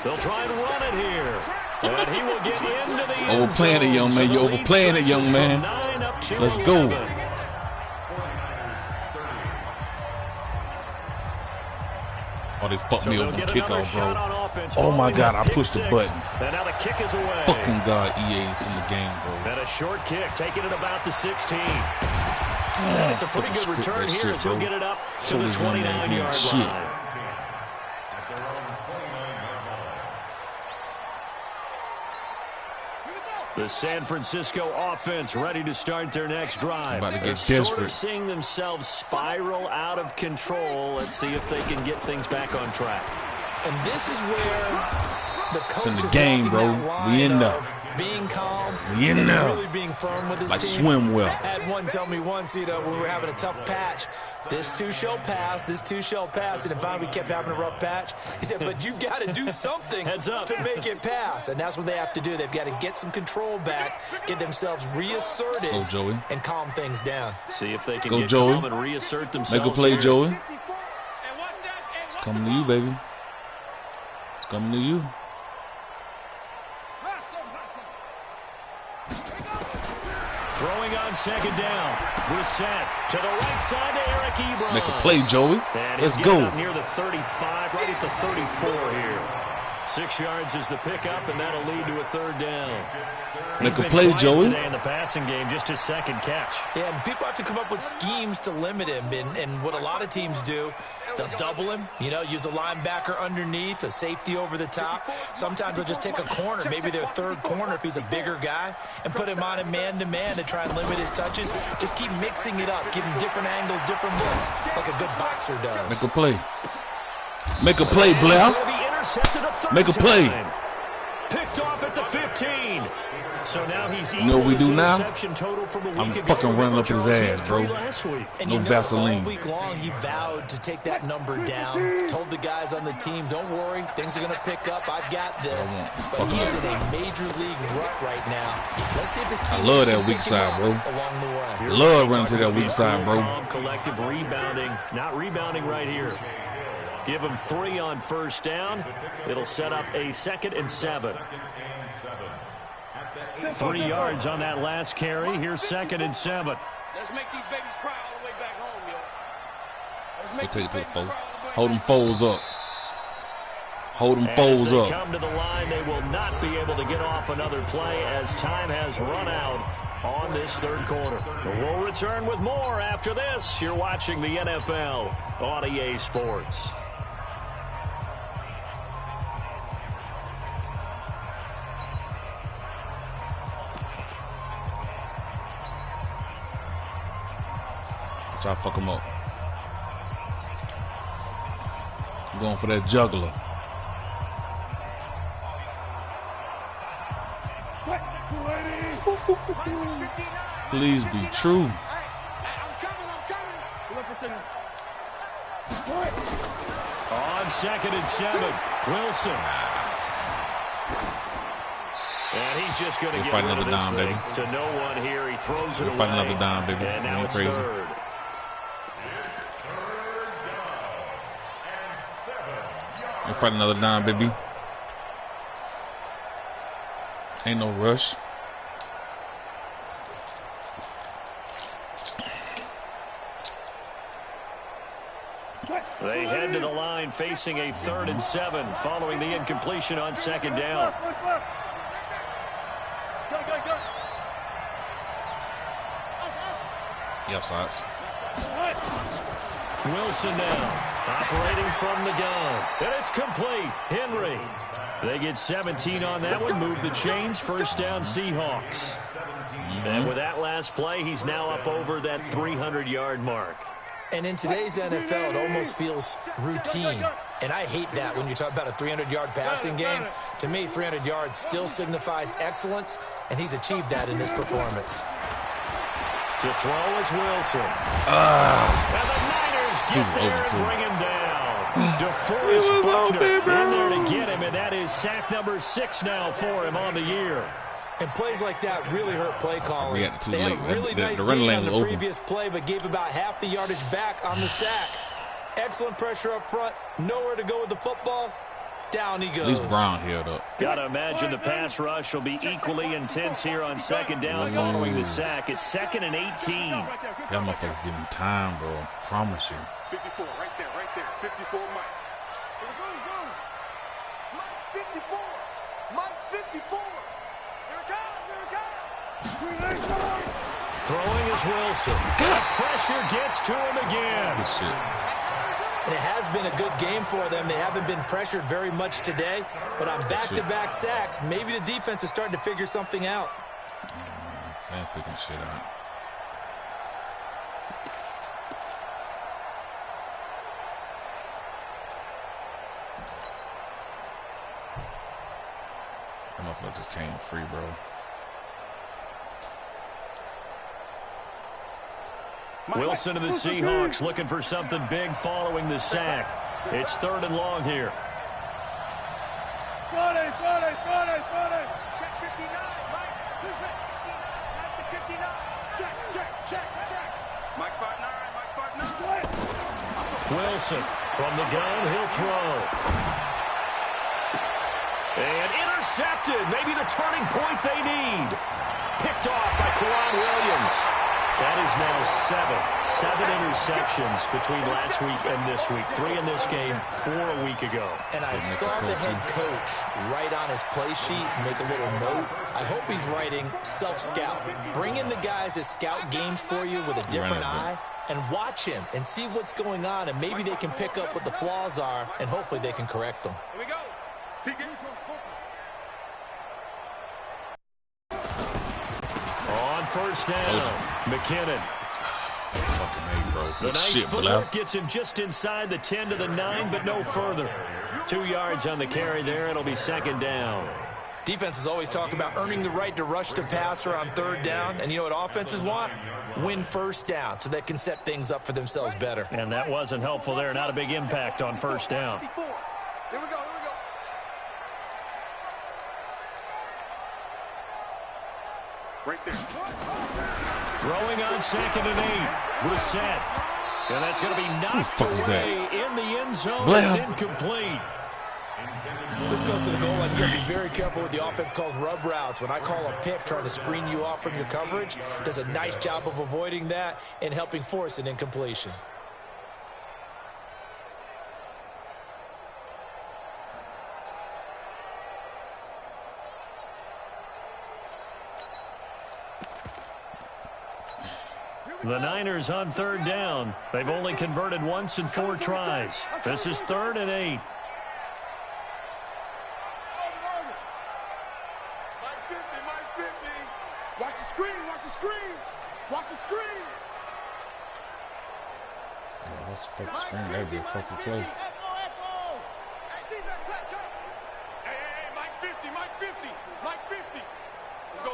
Speaker 1: They'll try and run it here. And he will get into the end
Speaker 2: overplaying it, young man. You're overplaying it, young man. Let's go. Oh, they fucked me over on kickoff, bro. Oh, my God, I pushed the button.
Speaker 1: And now the kick is away.
Speaker 2: Fucking God, EA's in the game, bro.
Speaker 1: And a short kick, taking it about the 16. It's a pretty good return here as he'll get it up to the 29-yard line. The San Francisco offense ready to start their next drive. They're sort of seeing themselves spiral out of control. Let's see if they can get things back on track.
Speaker 3: And this is where the coach
Speaker 2: in the game, bro. We in there.
Speaker 3: Being calm,
Speaker 2: we in there.
Speaker 3: Really being firm with his
Speaker 2: like
Speaker 3: team.
Speaker 2: Swim well.
Speaker 3: I had one tell me once, when we were having a tough patch, this too shall pass, this too shall pass. And if finally we kept having a rough patch, he said, but you've got to do something to make it pass. And that's what they have to do. They've got to get some control back, get themselves reasserted, and calm things down.
Speaker 1: See if they can get calm and reassert themselves.
Speaker 2: Make a play, here. Joey. It's coming to you, baby. It's coming to you.
Speaker 1: Throwing on second down. Brissett to the right side to Eric Ebron.
Speaker 2: Make a play, Joey.
Speaker 1: And
Speaker 2: let's go.
Speaker 1: Near the 35, right at the 34 here. 6 yards is the pickup, and that'll lead to a 3rd down.
Speaker 2: Make a play, Joey.
Speaker 1: Today in the passing game, just his second catch.
Speaker 3: Yeah, and people have to come up with schemes to limit him. And what a lot of teams do, they'll double him, you know, use a linebacker underneath, a safety over the top. Sometimes they'll just take a corner, maybe their third corner if he's a bigger guy, and put him on a man-to-man to try and limit his touches. Just keep mixing it up, give him different angles, different looks, like a good boxer does.
Speaker 2: Make a play. Make a play, Blair. Make a play.
Speaker 1: Picked off at the 15. So now he's
Speaker 2: you know what we do now?
Speaker 1: Total from a week
Speaker 2: I'm
Speaker 1: ago.
Speaker 2: fucking running up his ass, bro.
Speaker 3: And
Speaker 2: no Vaseline.
Speaker 3: All week long, he vowed to take that number down. Told the guys on the team, don't worry, things are going to pick up. I've got this. But he is in a major league rut right now. Let's see if his team.
Speaker 2: I love that weak side, bro.
Speaker 3: Along the way.
Speaker 2: I love running to that weak side, bro.
Speaker 1: Collective rebounding, not rebounding right here. Give him 3 on first down. It'll set up a 2nd and 7. 3 yards on that last carry. Here's 2nd and 7.
Speaker 4: Let's make these babies cry all the way back home, yo. Let's make
Speaker 2: take
Speaker 4: these
Speaker 2: it to the
Speaker 4: babies
Speaker 2: fold.
Speaker 4: cry all the way
Speaker 2: Hold them
Speaker 4: back
Speaker 2: folds up. Hold them folds up.
Speaker 1: As they come to the line, they will not be able to get off another play as time has run out on this third quarter. We'll return with more after this. You're watching the NFL on EA Sports.
Speaker 2: Try to fuck him up. I'm going for that juggler. Please be true.
Speaker 1: On 2nd and 7, Wilson. And he's just going to get rid of this thing to no one here. He throws it away.
Speaker 2: Fight another down, baby.
Speaker 1: And now it's
Speaker 2: crazy.
Speaker 1: 3rd.
Speaker 2: We'll fight another down, baby. Ain't no rush.
Speaker 1: They head to the line facing a 3rd and 7 following the incompletion on 2nd down.
Speaker 2: Yep, sides.
Speaker 1: Wilson now operating from the gun. And it's complete. Henry. They get 17 on that one. Move the chains. First down, Seahawks. And with that last play, he's now up over that 300-yard mark.
Speaker 3: And in today's NFL, it almost feels routine. And I hate that when you talk about a 300-yard passing game. To me, 300 yards still signifies excellence, and he's achieved that in this performance.
Speaker 1: To throw is Wilson. And the Niners get there and bring him down. DeForest Buckner in there to get him, and that is sack number 6 now for him on the year.
Speaker 3: And plays like that really hurt play calling.
Speaker 2: They
Speaker 3: had a really nice gain on the previous play, but gave about half the yardage back on the sack. Excellent pressure up front. Nowhere to go with the football. Down he goes.
Speaker 2: At least Brown held up.
Speaker 1: Got to imagine the pass rush will be equally intense here on 2nd down following the sack. It's 2nd and 18.
Speaker 2: Y'all motherfuckers give me time, bro. I promise you.
Speaker 4: 54, right there, 54, Mike. Mike's 54. Mike's 54. Here it comes.
Speaker 1: Throwing is Wilson. Pressure gets to him again.
Speaker 2: Good shit.
Speaker 3: And it has been a good game for them. They haven't been pressured very much today. But on back-to-back sacks, maybe the defense is starting to figure something out.
Speaker 2: They ain't figuring shit out. That motherfucker just came free, bro.
Speaker 1: Wilson to the Seahawks looking for something big following the sack. It's 3rd and long here.
Speaker 4: Check 59, Mike. 59. Check. Mike 59.
Speaker 1: Wilson from the gun, he'll throw. And intercepted. Maybe the turning point they need. Picked off by Kwan Williams. That is now 7 interceptions between last week and this week. 3 in this game, 4 a week ago.
Speaker 3: And I saw the head coach write on his play sheet, make a little note. I hope he's writing self-scout. Bring in the guys that scout games for you with a different eye and watch him and see what's going on, and maybe they can pick up what the flaws are, and hopefully they can correct them.
Speaker 4: Here we go.
Speaker 1: On first down, McKinnon. The nice footwork gets him just inside the 10 to the 9, but no further. 2 yards on the carry there. It'll be second down.
Speaker 3: Defenses always talk about earning the right to rush the passer on third down, and you know what offenses want? Win first down so they can set things up for themselves better.
Speaker 1: And that wasn't helpful there. Not a big impact on first down.
Speaker 4: Here we go. Right there.
Speaker 1: Throwing on 2nd and 8. Brissett. And that's going to be knocked away in the end zone. It's incomplete.
Speaker 3: This goes to the goal line. You got to be very careful with the offense calls rub routes. When I call a pick trying to screen you off from your coverage, does a nice job of avoiding that and helping force an incompletion.
Speaker 1: The Niners on third down. They've only converted once in 4 tries. This is 3rd and 8.
Speaker 4: Watch the screen. Watch the screen. Watch the screen.
Speaker 2: That'd be a fucking play.
Speaker 4: Hey, Mike 50. Mike 50. Let's go.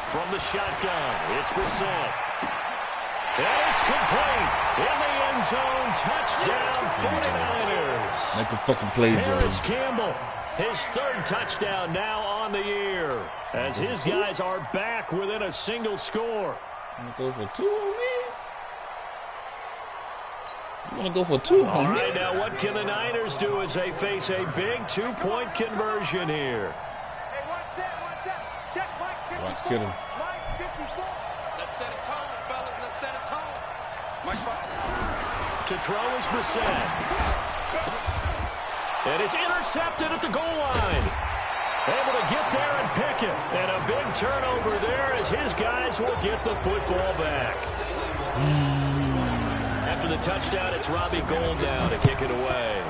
Speaker 1: From the shotgun, it's Brissett. And it's complete. In the end zone, touchdown 49ers.
Speaker 2: Make a fucking play,
Speaker 1: Harris
Speaker 2: Joe.
Speaker 1: Campbell, his 3rd touchdown now on the year, as his guys are back within a single score.
Speaker 2: You want to go for 2 on me? You want to go for 2
Speaker 1: All
Speaker 2: on me?
Speaker 1: right, now what can the Niners do as they face a big 2-point conversion here?
Speaker 4: Hey, watch that. Check Mike 54.
Speaker 2: Watch Kittle.
Speaker 4: Mike 54.
Speaker 6: Let's set a tone, fellas. Let's set a tone.
Speaker 4: Mike 5.
Speaker 1: To throw is Brissett. And it's intercepted at the goal line. Able to get there and pick it. And a big turnover there as his guys will get the football back. After the touchdown, it's Robbie Gould now to kick it away.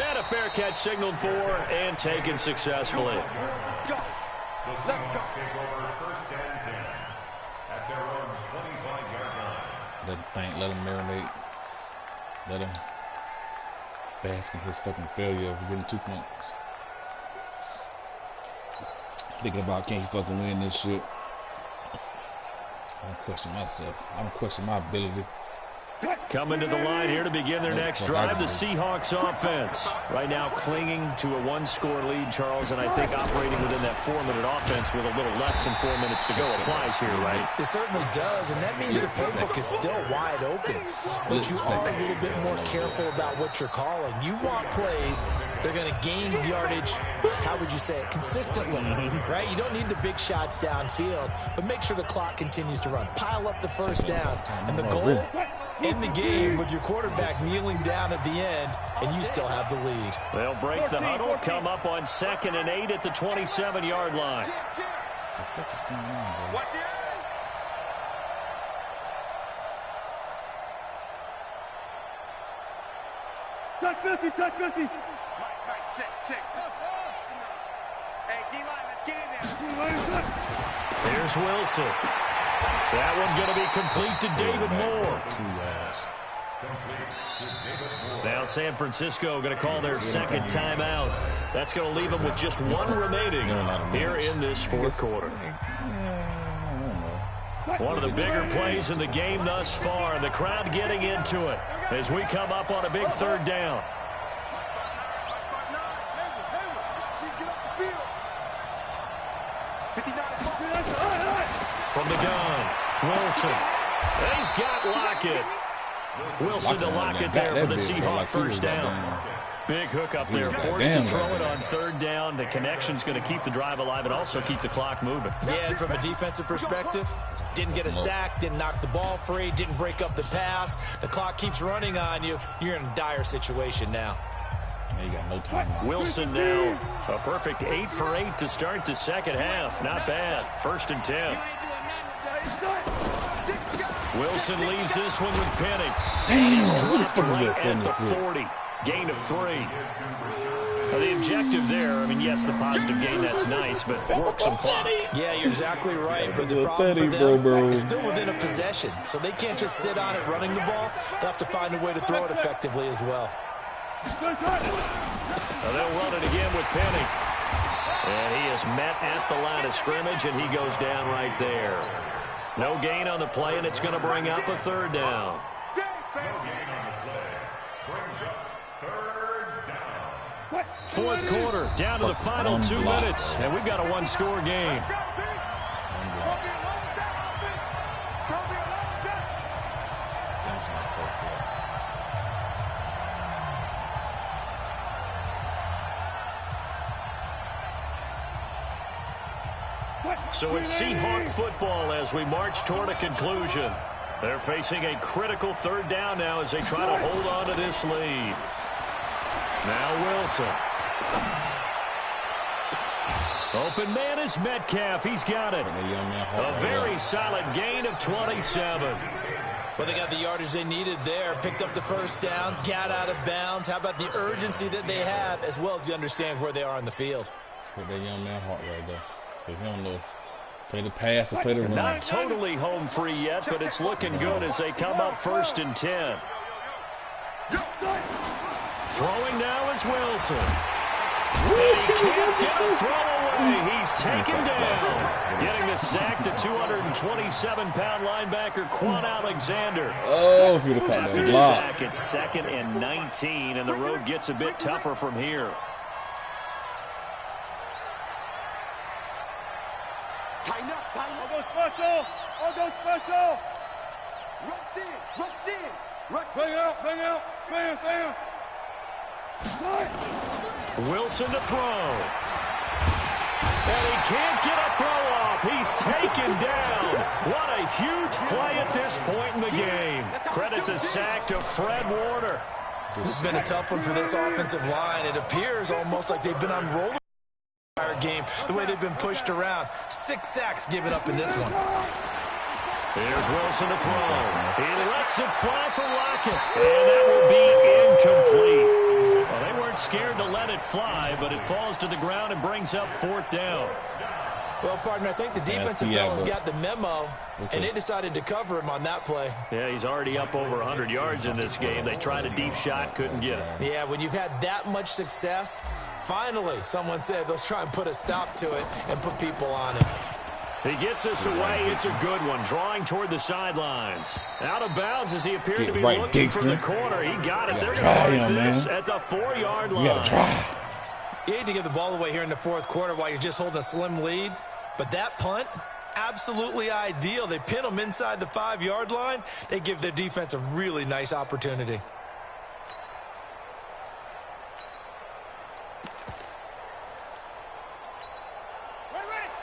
Speaker 1: And a fair catch signaled for and taken successfully.
Speaker 5: The Seahawks take over 1st and 10 at their own 25-yard line.
Speaker 2: Let him marinate. Let him bask in his fucking failure of getting 2 points. Thinking about, can't he fucking win this shit? I don't question myself. I don't question my ability.
Speaker 1: Coming to the line here to begin their next drive, the Seahawks offense. Right now clinging to a 1-score lead, Charles, and I think operating within that 4-minute offense with a little less than 4 minutes to go applies here, right?
Speaker 3: It certainly does, and that means the playbook is still wide open. But you are a little bit more careful about what you're calling. You want plays that are going to gain yardage, how would you say it, consistently, right? You don't need the big shots downfield, but make sure the clock continues to run. Pile up the first downs, and the goal, end the game with your quarterback kneeling down at the end, and you still have the lead.
Speaker 1: They'll break the huddle, come up on 2nd and 8 at the 27-yard line.
Speaker 4: Watch the Touch 50. Mike, check. Hey, D-line, let's get in there.
Speaker 1: Here's Wilson. That one's going to be complete to David Moore. Now San Francisco going to call their 2nd timeout. That's going to leave them with just 1 remaining here in this 4th quarter. One of the bigger plays in the game thus far, and the crowd getting into it as we come up on a big 3rd down. From the gun, Wilson. He's got Lockett. Wilson to lock it there for the Seahawks first down. Big hook up there, forced to throw it on third down. The connection's going to keep the drive alive and also keep the clock moving.
Speaker 3: Yeah, and from a defensive perspective, didn't get a sack, didn't knock the ball free, didn't break up the pass. The clock keeps running on you. You're in a dire situation now.
Speaker 2: You got no time.
Speaker 1: Wilson now, a perfect 8 for 8 to start the second half. Not bad. 1st and 10. Wilson leaves this one with Penny. He's dropped right at the 40. Gain of 3. The objective there, I mean, yes, the positive gain, that's nice, but work some clock.
Speaker 3: Yeah, you're exactly right. But the problem for them is still within a possession. So they can't just sit on it running the ball. They'll have to find a way to throw it effectively as well.
Speaker 1: They'll run it again with Penny. And he is met at the line of scrimmage, and he goes down right there. No gain on the play, and it's going to bring up a 3rd down. Fourth quarter, down to the final 2 minutes, and we've got a 1-score game. So it's Seahawk football as we march toward a conclusion. They're facing a critical 3rd down now as they try to hold on to this lead. Now Wilson. Open man is Metcalf. He's got it. A very solid gain of 27.
Speaker 3: Well, they got the yardage they needed there. Picked up the 1st down. Got out of bounds. How about the urgency that they have as well as you understand where they are on the field?
Speaker 2: Put that young man heart right there. So he don't know. Play the pass or play the run.
Speaker 1: Not totally home free yet, but it's looking good as they come up 1st and 10. Throwing now is Wilson. And he can't get a throw away. He's taken down. Getting the sack, the 227-pound linebacker, Quan Alexander.
Speaker 2: Oh, if you'd have caught that
Speaker 1: After the
Speaker 2: block.
Speaker 1: sack, it's 2nd and 19, and the road gets a bit tougher from here.
Speaker 4: Tighten up, tighten up. I'll go special. I'll go special. Rush in, rush in. Rush. Bang out, bang out. Bam, bam.
Speaker 1: Wilson to throw. And he can't get a throw off. He's taken down. What a huge play at this point in the game. Credit the sack to Fred Warner.
Speaker 3: This has been a tough one for this offensive line. It appears almost like they've been on roller game, the way they've been pushed around. 6 sacks given up in this one.
Speaker 1: Here's Wilson to throw. He lets it fly for Lockett. And that will be incomplete. Well, they weren't scared to let it fly, but it falls to the ground and brings up 4th down.
Speaker 3: Well, partner, I think the defensive fellas got the memo, and they decided to cover him on that play.
Speaker 1: Yeah, he's already up over 100 yards in this game. They tried a deep shot, couldn't get it.
Speaker 3: Yeah, when you've had that much success, finally someone said, let's try and put a stop to it and put people on it.
Speaker 1: He gets this away. It's a good one, drawing toward the sidelines. Out of bounds as he appeared to be looking for the corner. He got it. They're going to mark this at the 4-yard line.
Speaker 2: You got to try.
Speaker 3: You hate to give the ball away here in the 4th quarter while you're just holding a slim lead. But that punt, absolutely ideal. They pin them inside the 5-yard line. They give their defense a really nice opportunity.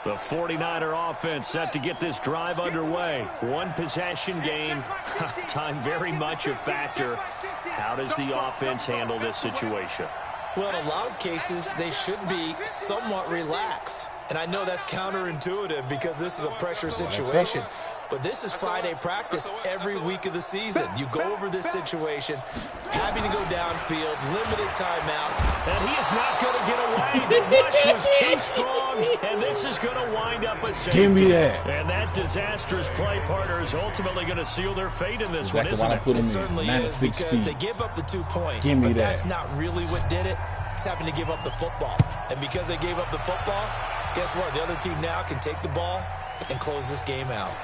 Speaker 1: The 49er offense set to get this drive underway. 1 possession game. Time very much a factor. How does the offense handle this situation?
Speaker 3: Well, in a lot of cases, they should be somewhat relaxed. And I know that's counterintuitive because this is a pressure situation. But this is Friday practice every week of the season. You go over this situation, having to go downfield, limited timeouts.
Speaker 1: And he is not going to get away. The rush was too strong, and this is going to wind up a safety.
Speaker 2: Give me that.
Speaker 1: And that disastrous play, partner, is ultimately going to seal their fate in this one, isn't it?
Speaker 3: It certainly is because they give up the 2 points. But that's not really what did it. It's having to give up the football. And because they gave up the football, guess what? The other team now can take the ball and close this game out.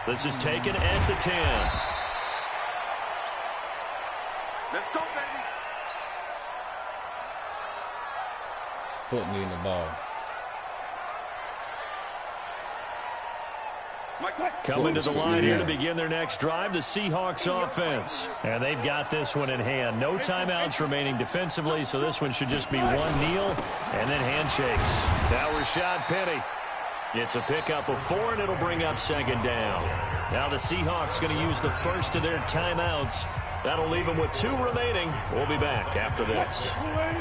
Speaker 1: This is taken at the 10.
Speaker 4: Let's go, baby.
Speaker 2: Put me in the ball.
Speaker 1: Coming to the line here to begin their next drive, the Seahawks offense. And they've got this one in hand. No timeouts remaining defensively, so this one should just be one kneel and then handshakes. Now Rashad Penny. It's a pickup of 4, and it'll bring up second down. Now the Seahawks going to use the first of their timeouts. That'll leave them with 2 remaining. We'll be back after this.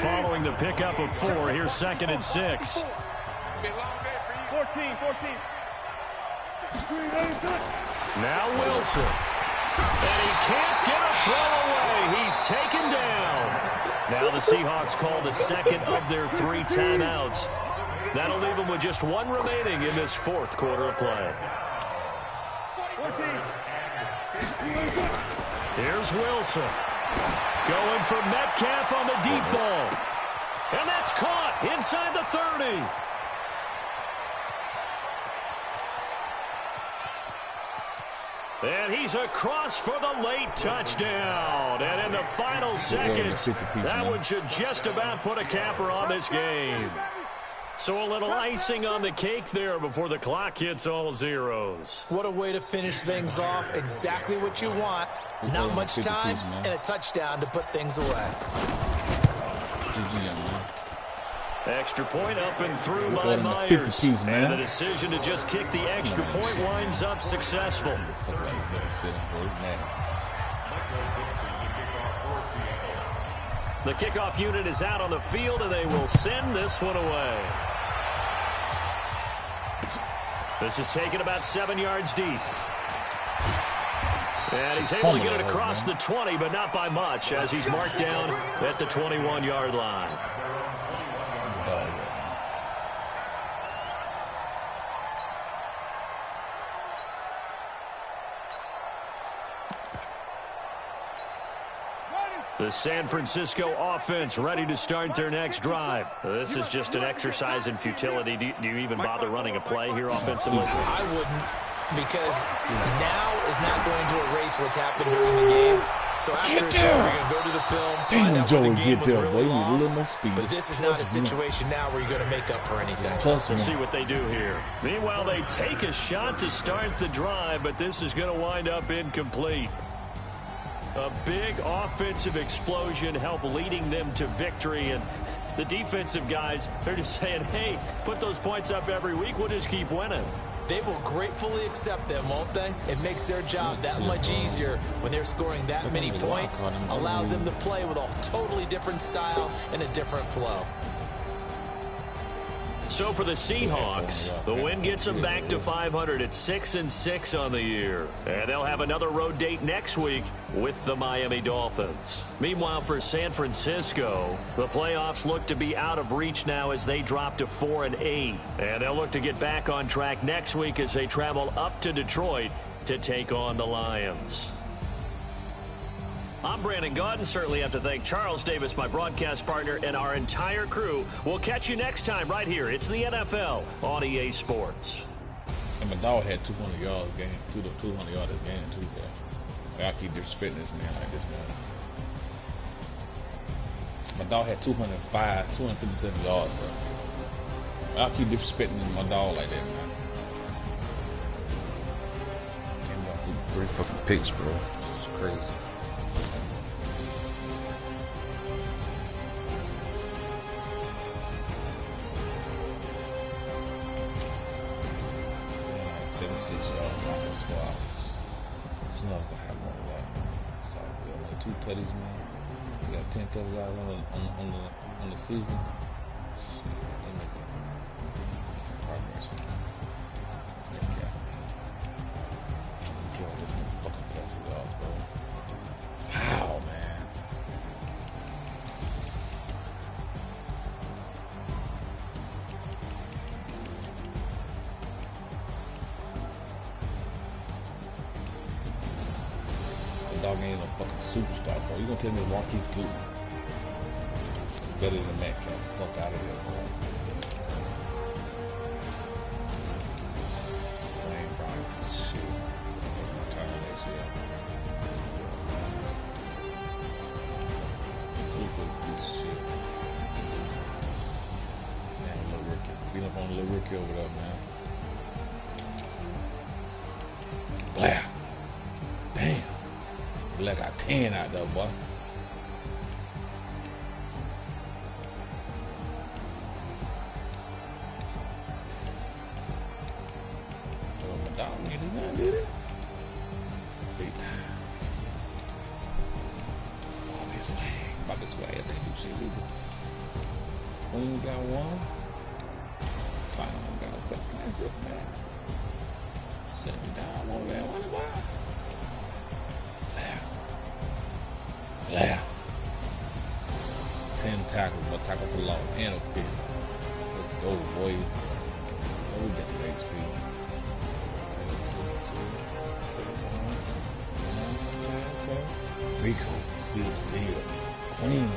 Speaker 1: Following the pickup of 4, here's 2nd and 6.
Speaker 4: 14.
Speaker 1: Now Wilson. And he can't get a throw away. He's taken down. Now the Seahawks call the second of their 3 timeouts. That'll leave them with just 1 remaining in this 4th quarter of play.
Speaker 4: 14.
Speaker 1: Here's Wilson. Going for Metcalf on the deep ball. And that's caught inside the 30. And he's across for the late touchdown. And in the final seconds, that one should just about put a capper on this game. So a little icing on the cake there before the clock hits all zeros.
Speaker 3: What a way to finish things off. Exactly what you want. Not much time and a touchdown to put things away.
Speaker 1: Extra point up and through by Myers. And the decision to just kick the extra point winds up successful. The kickoff unit is out on the field, and they will send this one away. This is taken about 7 yards deep. And he's able to get it across the 20, but not by much, as he's marked down at the 21-yard line. The San Francisco offense ready to start their next drive. This is just an exercise in futility. Do you even bother running a play here offensively?
Speaker 3: I wouldn't, because now is not going to erase what's happened during the game. So after it's over, you're going to go to the film, find out what the game was really lost. But this is not a situation now where you're going to make up for anything.
Speaker 1: We'll see what they do here. Meanwhile, they take a shot to start the drive, but this is going to wind up incomplete. A big offensive explosion helped leading them to victory, and the defensive guys, they're just saying, hey, put those points up every week, we'll just keep winning.
Speaker 3: They will gratefully accept them, won't they? It makes their job that much easier when they're scoring that many points, allows them to play with a totally different style and a different flow.
Speaker 1: So for the Seahawks, the win gets them back to 500 at 6-6 on the year. And they'll have another road date next week with the Miami Dolphins. Meanwhile, for San Francisco, the playoffs look to be out of reach now as they drop to 4-8. And they'll look to get back on track next week as they travel up to Detroit to take on the Lions. I'm Brandon Gaudin. Certainly have to thank Charles Davis, my broadcast partner, and our entire crew. We'll catch you next time right here. It's the NFL on EA Sports.
Speaker 2: And my dog had 200 yards game, 200 yards game too, bro. I keep disrespecting this man like this, man. My dog had 257 yards, bro. I keep disrespecting my dog like that, man. Came out with 3 fucking picks, bro. It's crazy. It's not gonna happen like that. So we got like 2 tutties, man. We got 10 touch guys on the season. Shit, they making progress. Okay. Enjoy this motherfucking pass with y'all, bro. Wow, man. Dog ain't no fucking superstar, bro. You gonna tell me Marquise Goodwin is better than Metcalf? Fuck out of here, bro. Lane Bryant, shit. Return next year. Piece of shit. Man, little rookie. Beat up on a little rookie over there, man. Blah. Damn. Black got 10 out there, boy. My dog ain't do nothing, did it? Big time. Oh, his swag. About this swag, I think you shit either. Queen got one. Final got a second. That's it, man. Set me down over there. What? Yeah. 10 tackles, but tackle for loss and a pick. Let's go, boy. Oh, we get some XP. Okay. Rico, seal the deal. Clean.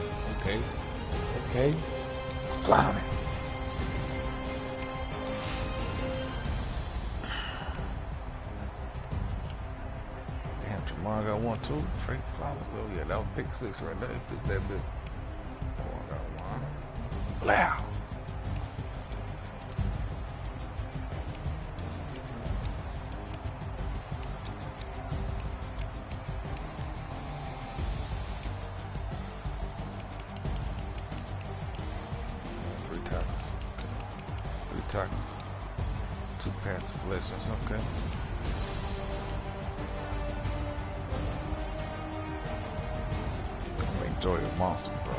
Speaker 2: Okay. Climbing. Jamar got 1, 2. Straight flowers. Oh yeah, that was pick 6 right there. 6 that big. Jamar got 1. Blah. Three tackles. 2 pass deflections. Okay. Joy is a monster, bro.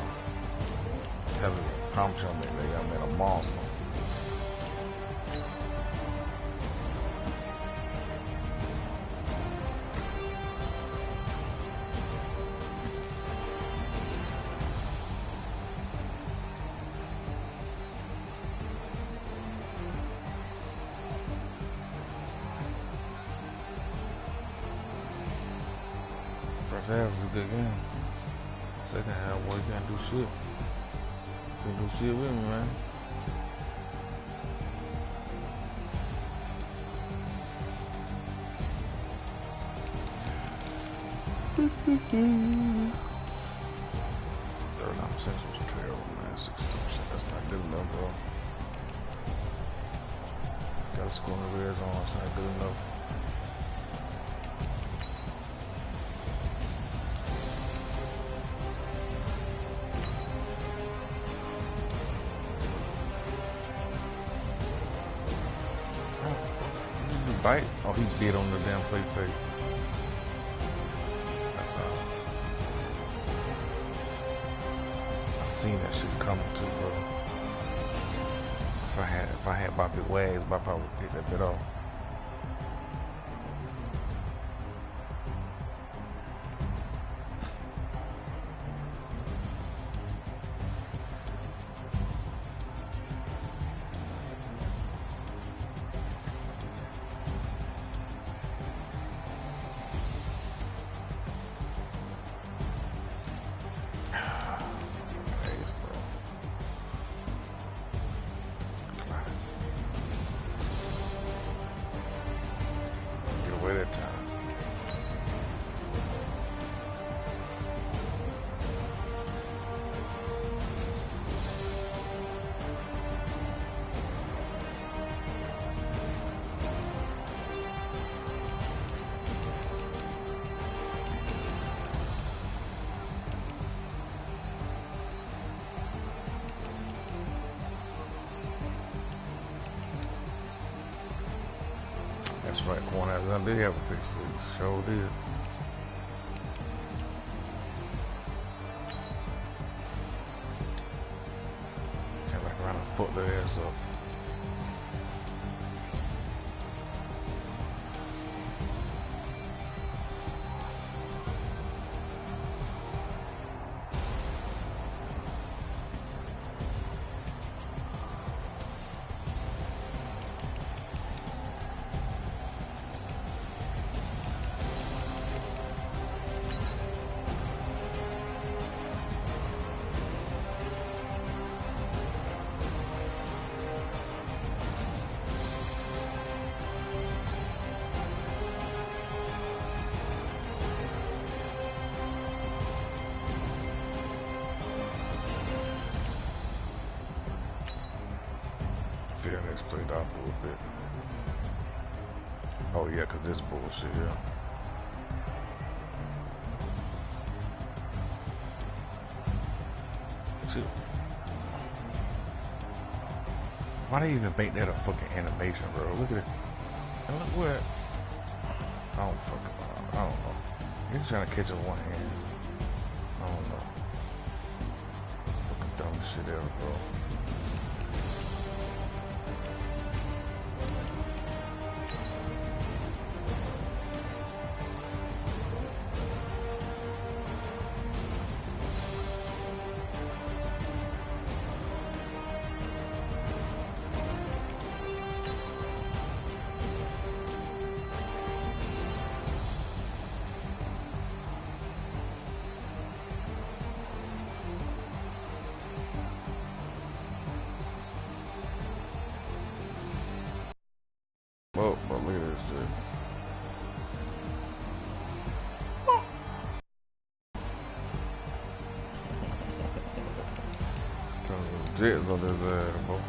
Speaker 2: Tell me, promise you, I made a monster. First half was a good game. Second half, boy, you can't do shit. Can't do shit with me, man. Third line percentage was terrible, man. 62%. That's not good enough, bro. Gotta score in the red zone. That's not good enough. Bite? Oh, he bit on the damn play fake. That's I seen that shit coming too, bro. If I had my big wags, I probably would pick that bit off. Away that time. That's right, Cornell did have a pick 6, sure did. Came back around and put their ass up. Next played off a little bit.
Speaker 7: Oh yeah, cause this bullshit. Yeah. See, why they even make that a fucking animation, bro? Look at it. And look where. I don't fucking know. I don't know. He's trying to catch it with one hand. I don't know. Fucking dumb shit ever, bro. Oh, but look at this shit. Some jets on his ass, bro.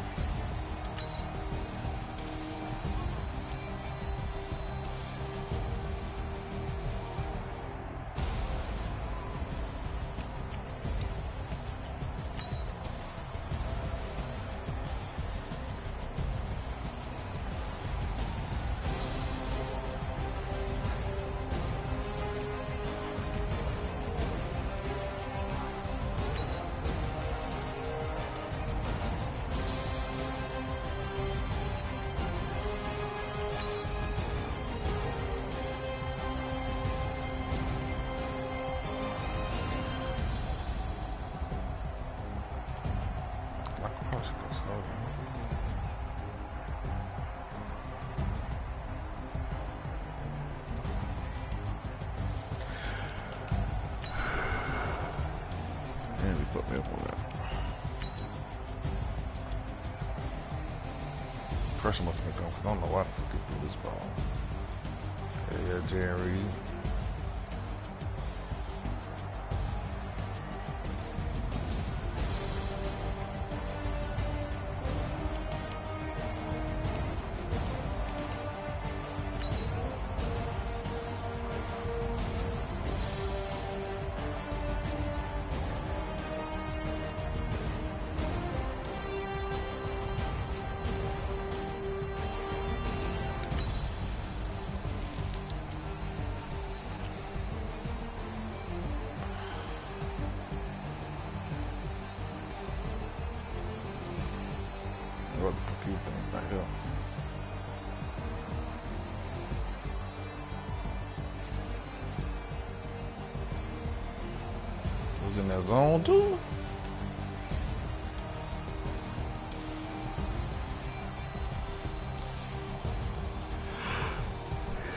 Speaker 7: Damn, he put me up on that. Pressure must have been going, 'cause I don't know why the fuck he threw this ball. Yeah, Jerry. What the fuck you think back here? Was in that zone too?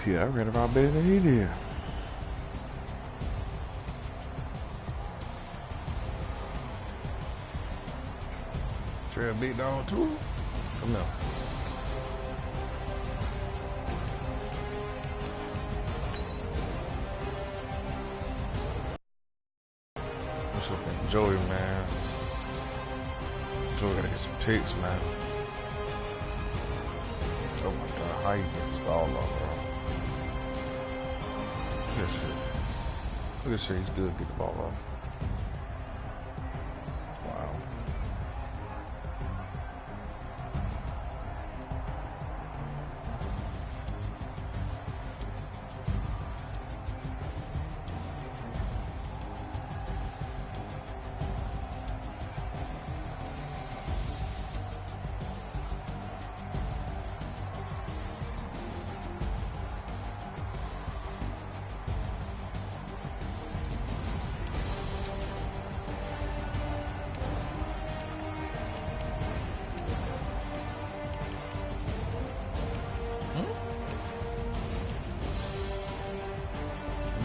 Speaker 7: Yeah, I read about better than he did. Trey beat down too? Come on. What's up, man? Joey, man? Joey gotta get some picks, man. Oh my god, how you get this ball off, bro? Look at shit. Look at shit, he still get the ball off. Wow.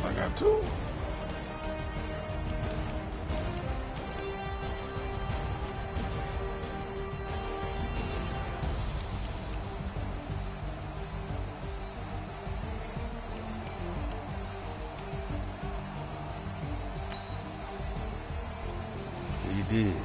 Speaker 7: I got two. He did.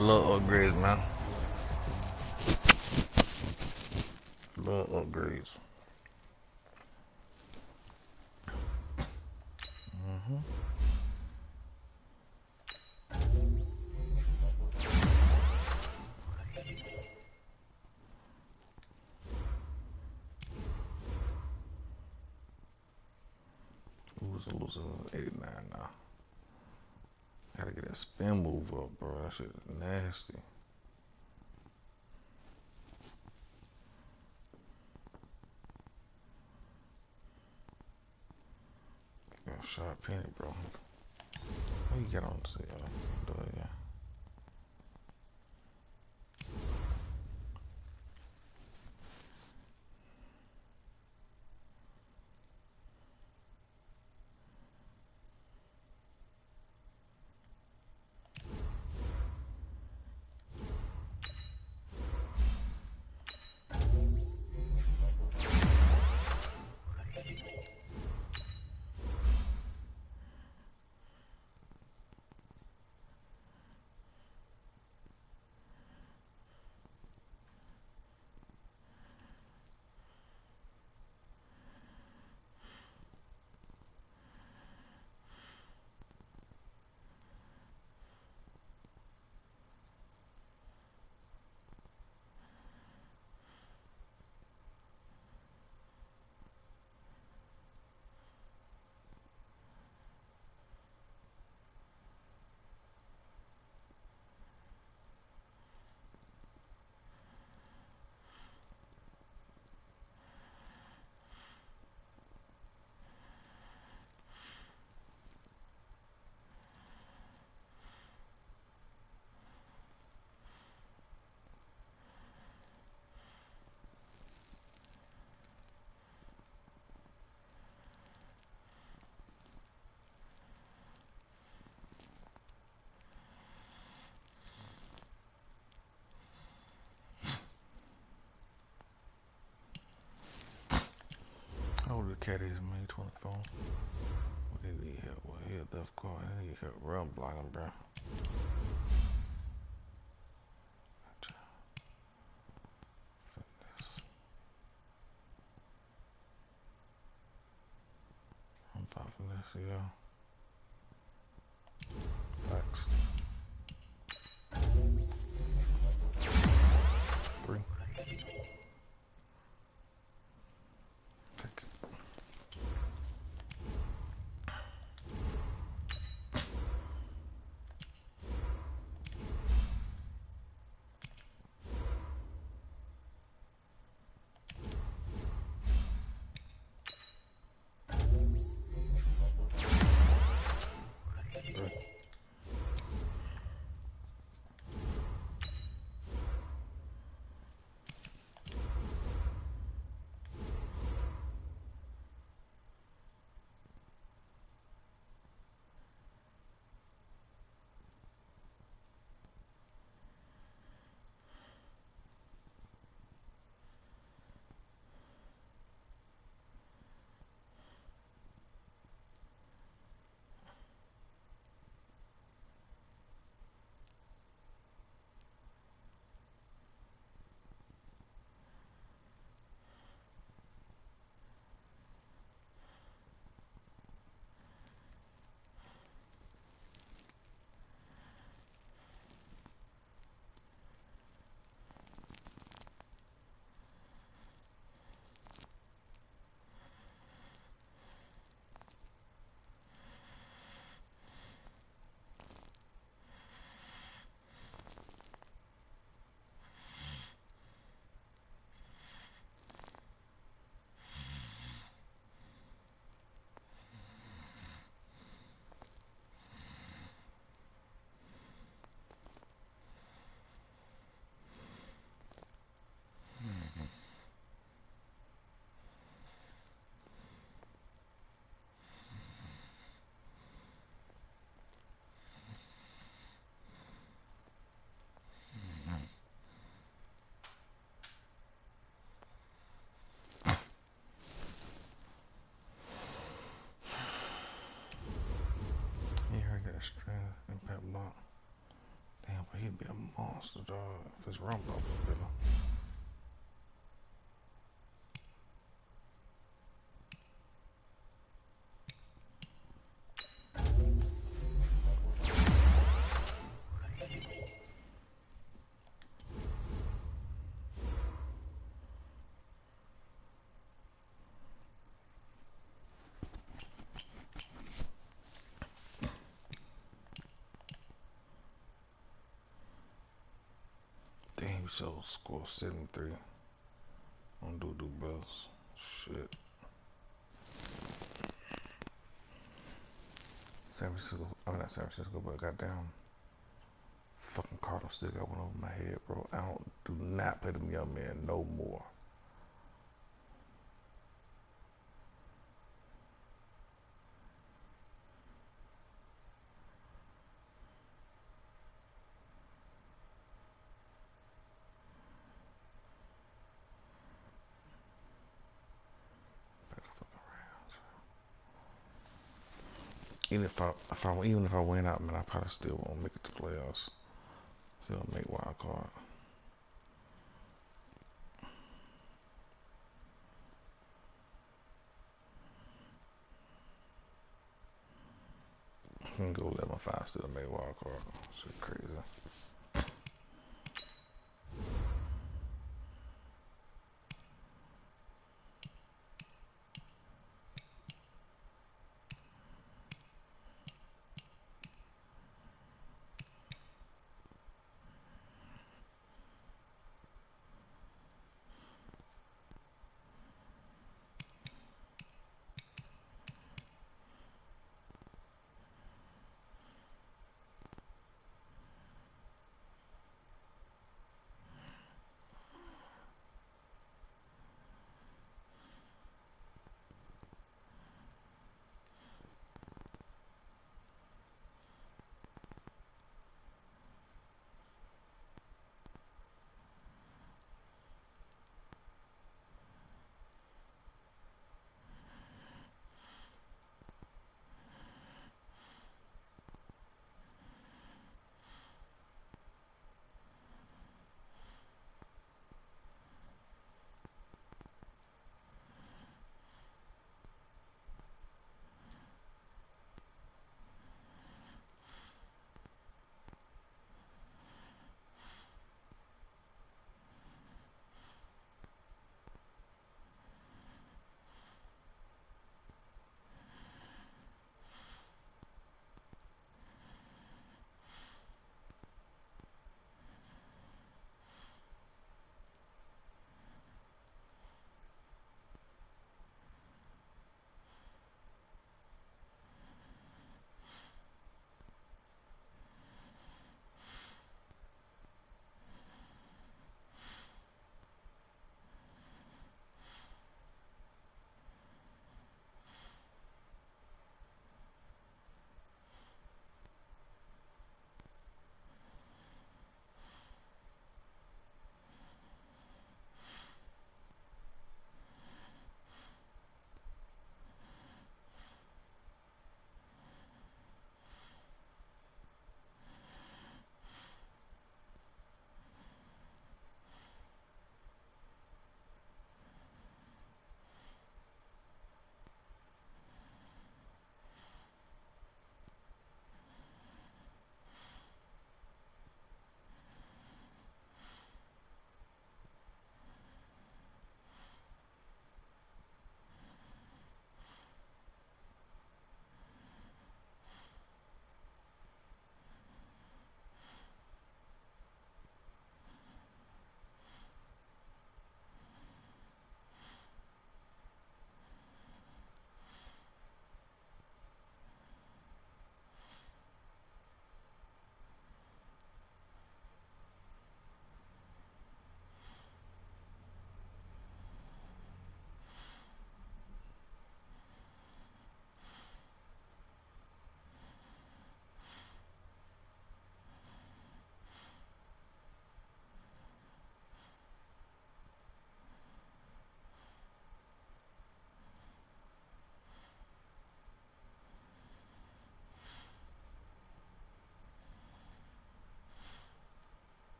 Speaker 7: I love upgrades, man. Love upgrades. Who's a loser? 89 now. Gotta get that spin move up, bro. That shit is nasty. Yeah, sharp penny, bro. What you got on to say, do it, yeah. Oh, the cat is May 24. What did he hit? What he hit left car? He hit run blocking, bro. I'm popping this, yo. Facts. 3. Take it. monster, dog. If it's rum bubble, Villa. Damn, so score 73 on Doo Bells. Shit. San Francisco, I mean not San Francisco, but goddamn fucking Cardinals still got one over my head, bro. I don't do not play them young men no more. Even if I win out, man, I probably still won't make it to playoffs. Still make wild card. I can go 11-5, still make wild card. Shit crazy.